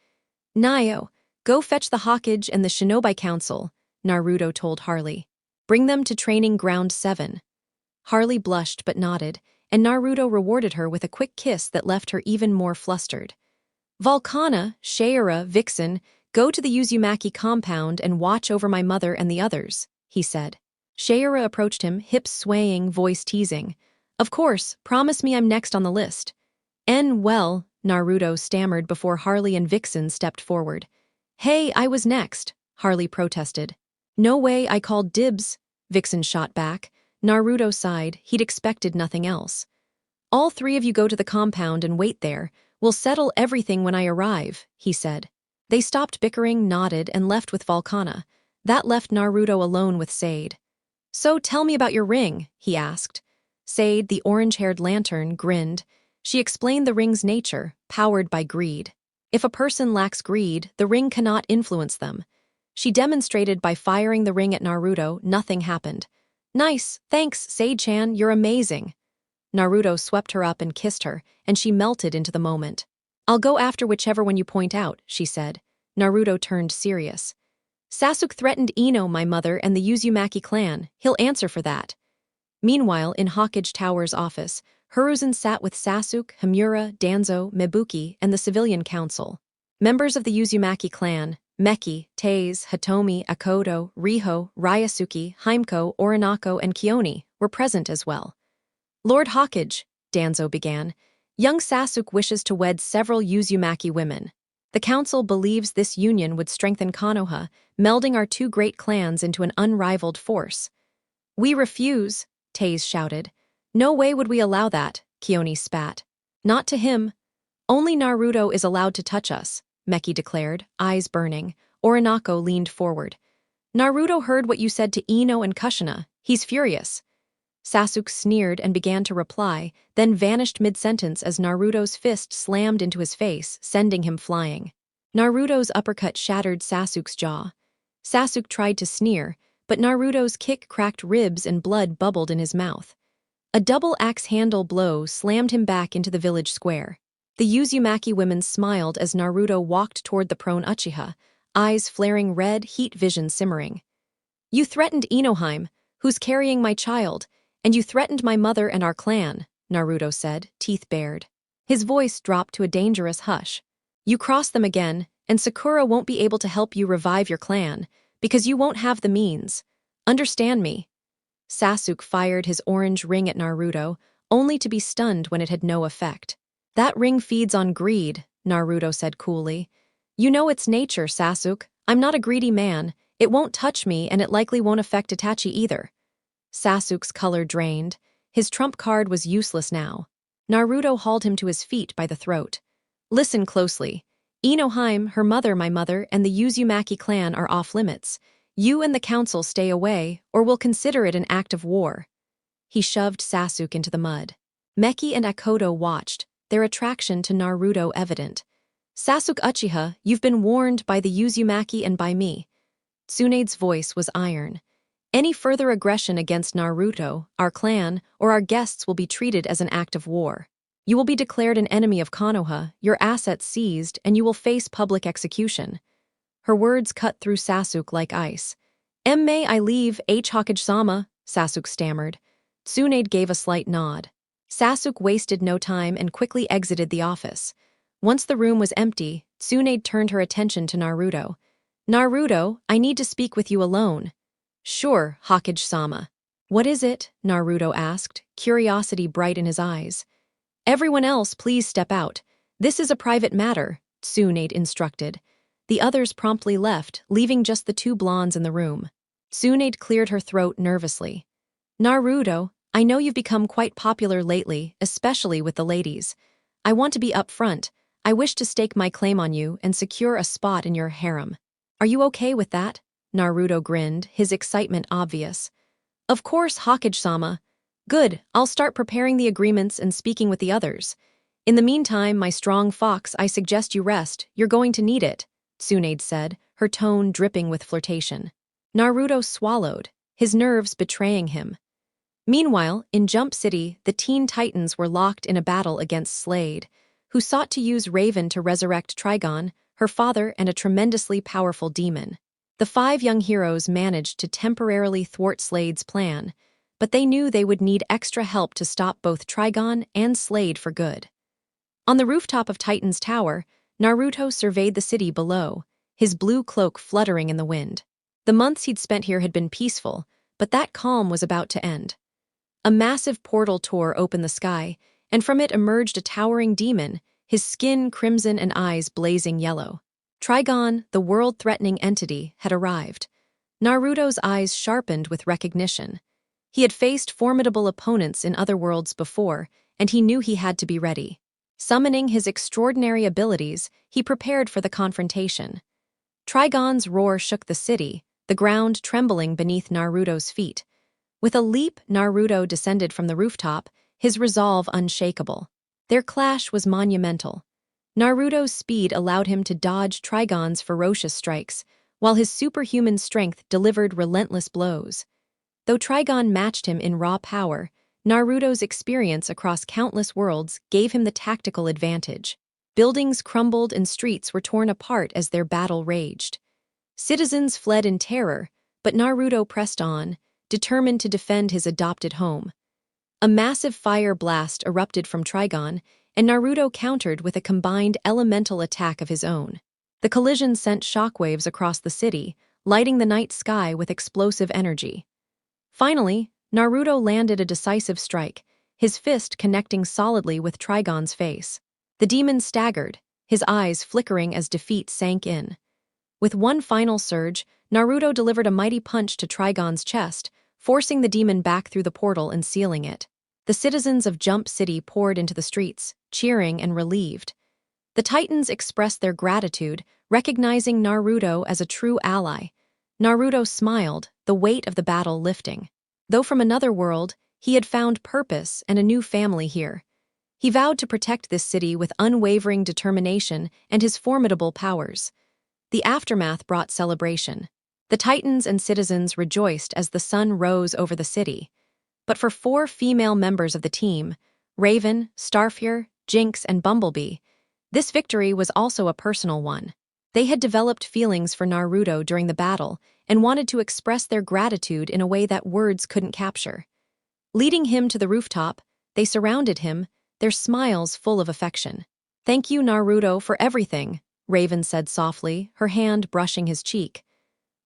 Nayo, go fetch the Hokage and the Shinobi Council, Naruto told Harley. Bring them to training ground 7. Harley blushed but nodded, and Naruto rewarded her with a quick kiss that left her even more flustered. Volcana, Sheira, Vixen, go to the Uzumaki compound and watch over my mother and the others, he said. Sheira approached him, hips swaying, voice teasing. Of course, promise me I'm next on the list. Well, Naruto stammered before Harley and Vixen stepped forward. Hey, I was next, Harley protested. No way, I called dibs, Vixen shot back. Naruto sighed, he'd expected nothing else. All 3 of you go to the compound and wait there. We'll settle everything when I arrive, he said. They stopped bickering, nodded, and left with Volcana. That left Naruto alone with Sade. So tell me about your ring, he asked. Sade, the orange-haired lantern, grinned. She explained the ring's nature, powered by greed. If a person lacks greed, the ring cannot influence them. She demonstrated by firing the ring at Naruto, nothing happened. Nice, thanks, Sade-chan, you're amazing. Naruto swept her up and kissed her, and she melted into the moment. I'll go after whichever one you point out, she said. Naruto turned serious. Sasuke threatened Ino, my mother, and the Uzumaki clan. He'll answer for that. Meanwhile, in Hokage Tower's office, Hiruzen sat with Sasuke, Himura, Danzo, Mebuki, and the civilian council. Members of the Uzumaki clan, Meki, Taze, Hitomi, Akodo, Riho, Ryusuke, Himeko, Orinako, and Kioni were present as well. Lord Hokage, Danzo began, young Sasuke wishes to wed several Uzumaki women. The council believes this union would strengthen Konoha, melding our 2 great clans into an unrivaled force. We refuse, Taze shouted. No way would we allow that, Kioni spat. Not to him. Only Naruto is allowed to touch us, Meki declared, eyes burning. Orinako leaned forward. Naruto heard what you said to Ino and Kushina. He's furious. Sasuke sneered and began to reply, then vanished mid-sentence as Naruto's fist slammed into his face, sending him flying. Naruto's uppercut shattered Sasuke's jaw. Sasuke tried to sneer, but Naruto's kick cracked ribs and blood bubbled in his mouth. A double axe-handle blow slammed him back into the village square. The Uzumaki women smiled as Naruto walked toward the prone Uchiha, eyes flaring red, heat vision simmering. You threatened Inoheim, who's carrying my child, and you threatened my mother and our clan, Naruto said, teeth bared. His voice dropped to a dangerous hush. You cross them again, and Sakura won't be able to help you revive your clan, because you won't have the means. Understand me? Sasuke fired his orange ring at Naruto, only to be stunned when it had no effect. That ring feeds on greed, Naruto said coolly. You know its nature, Sasuke. I'm not a greedy man. It won't touch me, and it likely won't affect Itachi either. Sasuke's color drained. His trump card was useless now. Naruto hauled him to his feet by the throat. Listen closely. Inoheim, her mother, my mother, and the Uzumaki clan are off limits. You and the council stay away, or we'll consider it an act of war. He shoved Sasuke into the mud. Meki and Akodo watched, their attraction to Naruto evident. Sasuke Uchiha, you've been warned by the Uzumaki and by me. Tsunade's voice was iron. Any further aggression against Naruto, our clan, or our guests will be treated as an act of war. You will be declared an enemy of Konoha, your assets seized, and you will face public execution. Her words cut through Sasuke like ice. May I leave, Hokage-sama, Sasuke stammered. Tsunade gave a slight nod. Sasuke wasted no time and quickly exited the office. Once the room was empty, Tsunade turned her attention to Naruto. Naruto, I need to speak with you alone. Sure, Hokage-sama. What is it? Naruto asked, curiosity bright in his eyes. Everyone else, please step out. This is a private matter, Tsunade instructed. The others promptly left, leaving just the 2 blondes in the room. Tsunade cleared her throat nervously. Naruto, I know you've become quite popular lately, especially with the ladies. I want to be upfront. I wish to stake my claim on you and secure a spot in your harem. Are you okay with that? Naruto grinned, his excitement obvious. Of course, Hokage-sama. Good, I'll start preparing the agreements and speaking with the others. In the meantime, my strong fox, I suggest you rest. You're going to need it, Tsunade said, her tone dripping with flirtation. Naruto swallowed, his nerves betraying him. Meanwhile, in Jump City, the Teen Titans were locked in a battle against Slade, who sought to use Raven to resurrect Trigon, her father and a tremendously powerful demon. The five young heroes managed to temporarily thwart Slade's plan, but they knew they would need extra help to stop both Trigon and Slade for good. On the rooftop of Titan's tower, Naruto surveyed the city below, his blue cloak fluttering in the wind. The months he'd spent here had been peaceful, but that calm was about to end. A massive portal tore open the sky, and from it emerged a towering demon, his skin crimson and eyes blazing yellow. Trigon, the world-threatening entity, had arrived. Naruto's eyes sharpened with recognition. He had faced formidable opponents in other worlds before, and he knew he had to be ready. Summoning his extraordinary abilities, he prepared for the confrontation. Trigon's roar shook the city, the ground trembling beneath Naruto's feet. With a leap, Naruto descended from the rooftop, his resolve unshakable. Their clash was monumental. Naruto's speed allowed him to dodge Trigon's ferocious strikes, while his superhuman strength delivered relentless blows. Though Trigon matched him in raw power, Naruto's experience across countless worlds gave him the tactical advantage. Buildings crumbled and streets were torn apart as their battle raged. Citizens fled in terror, but Naruto pressed on, determined to defend his adopted home. A massive fire blast erupted from Trigon, and Naruto countered with a combined elemental attack of his own. The collision sent shockwaves across the city, lighting the night sky with explosive energy. Finally, Naruto landed a decisive strike, his fist connecting solidly with Trigon's face. The demon staggered, his eyes flickering as defeat sank in. With one final surge, Naruto delivered a mighty punch to Trigon's chest, forcing the demon back through the portal and sealing it. The citizens of Jump City poured into the streets, cheering and relieved. The Titans expressed their gratitude, recognizing Naruto as a true ally. Naruto smiled, the weight of the battle lifting. Though from another world, he had found purpose and a new family here. He vowed to protect this city with unwavering determination and his formidable powers. The aftermath brought celebration. The Titans and citizens rejoiced as the sun rose over the city. But for four female members of the team, Raven, Starfire, Jinx, and Bumblebee, this victory was also a personal one. They had developed feelings for Naruto during the battle and wanted to express their gratitude in a way that words couldn't capture. Leading him to the rooftop, they surrounded him, their smiles full of affection. "Thank you, Naruto, for everything," Raven said softly, her hand brushing his cheek.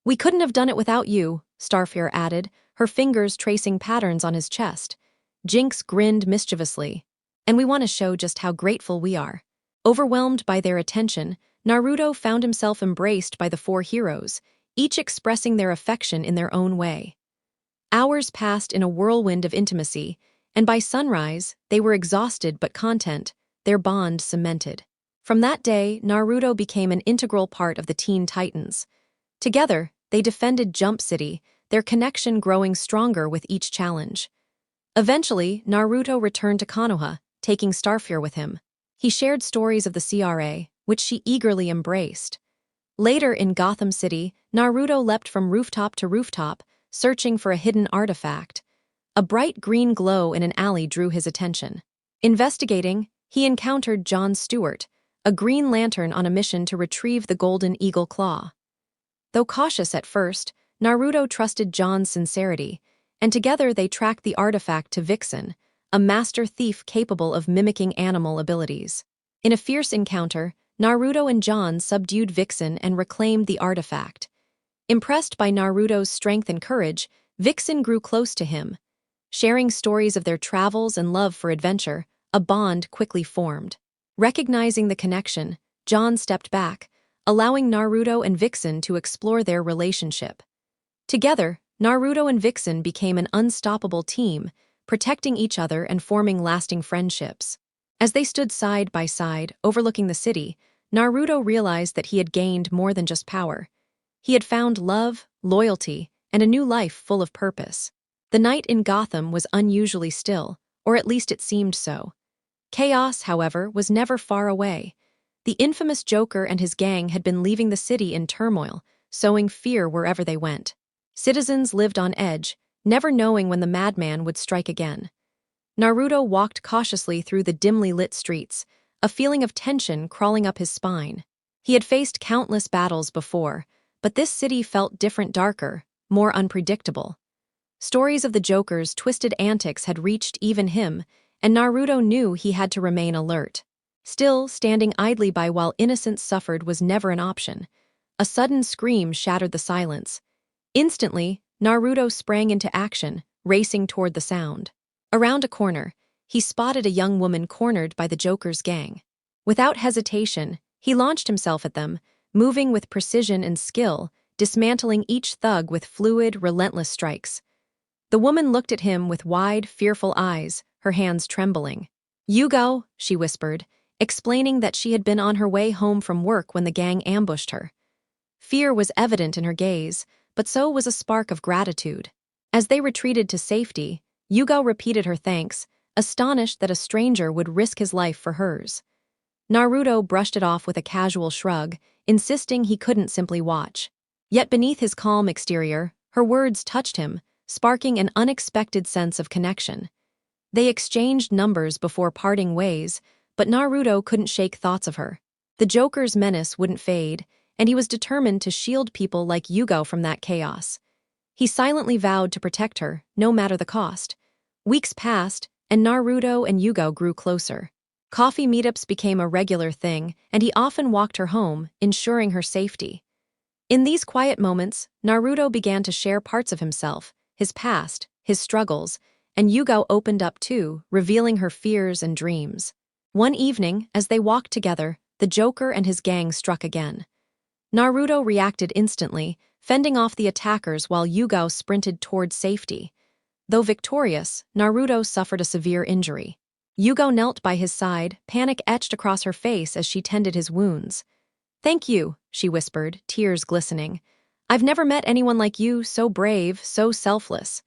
"We couldn't have done it without you," Starfire added, her fingers tracing patterns on his chest. Jinx grinned mischievously. "And we want to show just how grateful we are." Overwhelmed by their attention, Naruto found himself embraced by the four heroes, each expressing their affection in their own way. Hours passed in a whirlwind of intimacy, and by sunrise, they were exhausted but content, their bond cemented. From that day, Naruto became an integral part of the Teen Titans. Together, they defended Jump City, their connection growing stronger with each challenge. Eventually, Naruto returned to Konoha, taking Starfire with him. He shared stories of the CRA, which she eagerly embraced. Later in Gotham City, Naruto leapt from rooftop to rooftop, searching for a hidden artifact. A bright green glow in an alley drew his attention. Investigating, he encountered John Stewart, a Green Lantern on a mission to retrieve the Golden Eagle Claw. Though cautious at first, Naruto trusted John's sincerity, and together they tracked the artifact to Vixen, a master thief capable of mimicking animal abilities. In a fierce encounter, Naruto and John subdued Vixen and reclaimed the artifact. Impressed by Naruto's strength and courage, Vixen grew close to him. Sharing stories of their travels and love for adventure, a bond quickly formed. Recognizing the connection, John stepped back, allowing Naruto and Vixen to explore their relationship. Together, Naruto and Vixen became an unstoppable team, protecting each other and forming lasting friendships. As they stood side by side, overlooking the city, Naruto realized that he had gained more than just power. He had found love, loyalty, and a new life full of purpose. The night in Gotham was unusually still, or at least it seemed so. Chaos, however, was never far away. The infamous Joker and his gang had been leaving the city in turmoil, sowing fear wherever they went. Citizens lived on edge, never knowing when the madman would strike again. Naruto walked cautiously through the dimly lit streets, a feeling of tension crawling up his spine. He had faced countless battles before, But this city felt different, darker, more unpredictable. Stories of the Joker's twisted antics had reached even him, and Naruto knew he had to remain alert. Still, standing idly by while innocence suffered was never an option. A sudden scream shattered the silence. Instantly, Naruto sprang into action, racing toward the sound. Around a corner, he spotted a young woman cornered by the Joker's gang. Without hesitation, he launched himself at them, moving with precision and skill, dismantling each thug with fluid, relentless strikes. The woman looked at him with wide, fearful eyes, her hands trembling. "Yugo," she whispered, explaining that she had been on her way home from work when the gang ambushed her. Fear was evident in her gaze, but so was a spark of gratitude. As they retreated to safety, Yugo repeated her thanks, astonished that a stranger would risk his life for hers. Naruto brushed it off with a casual shrug, insisting he couldn't simply watch. Yet beneath his calm exterior, her words touched him, sparking an unexpected sense of connection. They exchanged numbers before parting ways, but Naruto couldn't shake thoughts of her. The Joker's menace wouldn't fade, and he was determined to shield people like Yugo from that chaos. He silently vowed to protect her, no matter the cost. Weeks passed, and Naruto and Yugo grew closer. Coffee meetups became a regular thing, and he often walked her home, ensuring her safety. In these quiet moments, Naruto began to share parts of himself, his past, his struggles, and Yugo opened up too, revealing her fears and dreams. One evening, as they walked together, the Joker and his gang struck again. Naruto reacted instantly, fending off the attackers while Yugo sprinted toward safety. Though victorious, Naruto suffered a severe injury. Yugo knelt by his side, panic etched across her face as she tended his wounds. "Thank you," she whispered, tears glistening. "I've never met anyone like you, so brave, so selfless."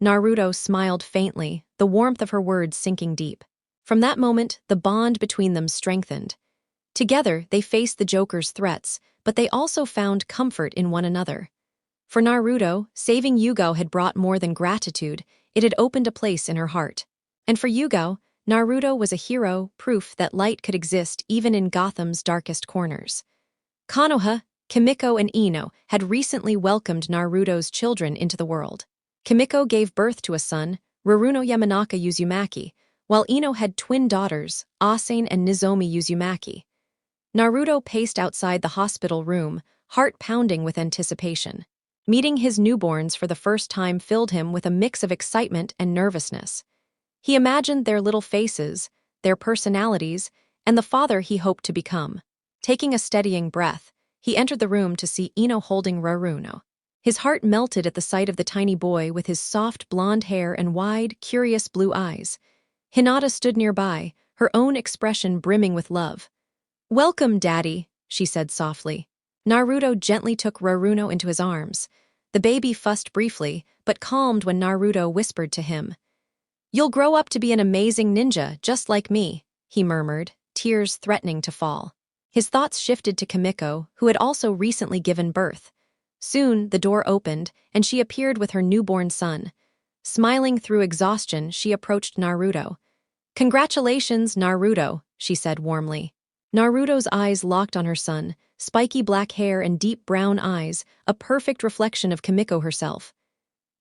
Naruto smiled faintly, the warmth of her words sinking deep. From that moment, the bond between them strengthened. Together, they faced the Joker's threats, but they also found comfort in one another. For Naruto, saving Yugo had brought more than gratitude, it had opened a place in her heart. And for Yugo, Naruto was a hero, proof that light could exist even in Gotham's darkest corners. Konoha, Kimiko, and Ino had recently welcomed Naruto's children into the world. Kimiko gave birth to a son, Ruruno Yamanaka Uzumaki, while Ino had twin daughters, Asane and Nozomi Uzumaki. Naruto paced outside the hospital room, heart pounding with anticipation. Meeting his newborns for the first time filled him with a mix of excitement and nervousness. He imagined their little faces, their personalities, and the father he hoped to become. Taking a steadying breath, he entered the room to see Ino holding Ruruno. His heart melted at the sight of the tiny boy with his soft blonde hair and wide, curious blue eyes. Hinata stood nearby, her own expression brimming with love. "Welcome, Daddy," she said softly. Naruto gently took Ruruno into his arms. The baby fussed briefly, but calmed when Naruto whispered to him. "You'll grow up to be an amazing ninja, just like me," he murmured, tears threatening to fall. His thoughts shifted to Kimiko, who had also recently given birth. Soon, the door opened, and she appeared with her newborn son. Smiling through exhaustion, she approached Naruto. "Congratulations, Naruto," she said warmly. Naruto's eyes locked on her son, spiky black hair and deep brown eyes, a perfect reflection of Kimiko herself.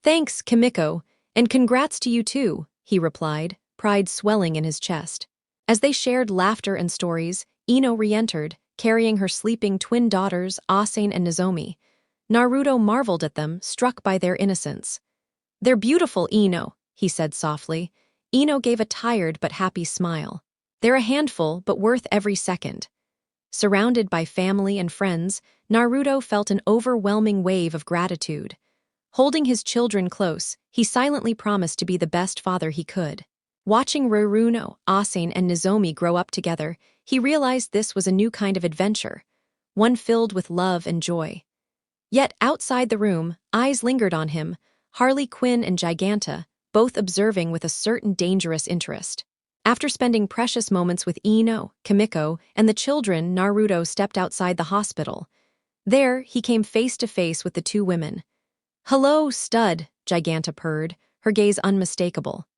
"Thanks, Kimiko, and congrats to you too," he replied, pride swelling in his chest. As they shared laughter and stories, Ino re-entered, carrying her sleeping twin daughters, Asane and Nozomi. Naruto marveled at them, struck by their innocence. "They're beautiful, Ino," he said softly. Ino gave a tired but happy smile. "They're a handful, but worth every second." Surrounded by family and friends, Naruto felt an overwhelming wave of gratitude. Holding his children close, he silently promised to be the best father he could. Watching Ruruno, Asane, and Nozomi grow up together, he realized this was a new kind of adventure, one filled with love and joy. Yet outside the room, eyes lingered on him, Harley Quinn and Giganta, both observing with a certain dangerous interest. After spending precious moments with Ino, Kimiko, and the children, Naruto stepped outside the hospital. There, he came face to face with the two women. "Hello, stud," Giganta purred, her gaze unmistakable.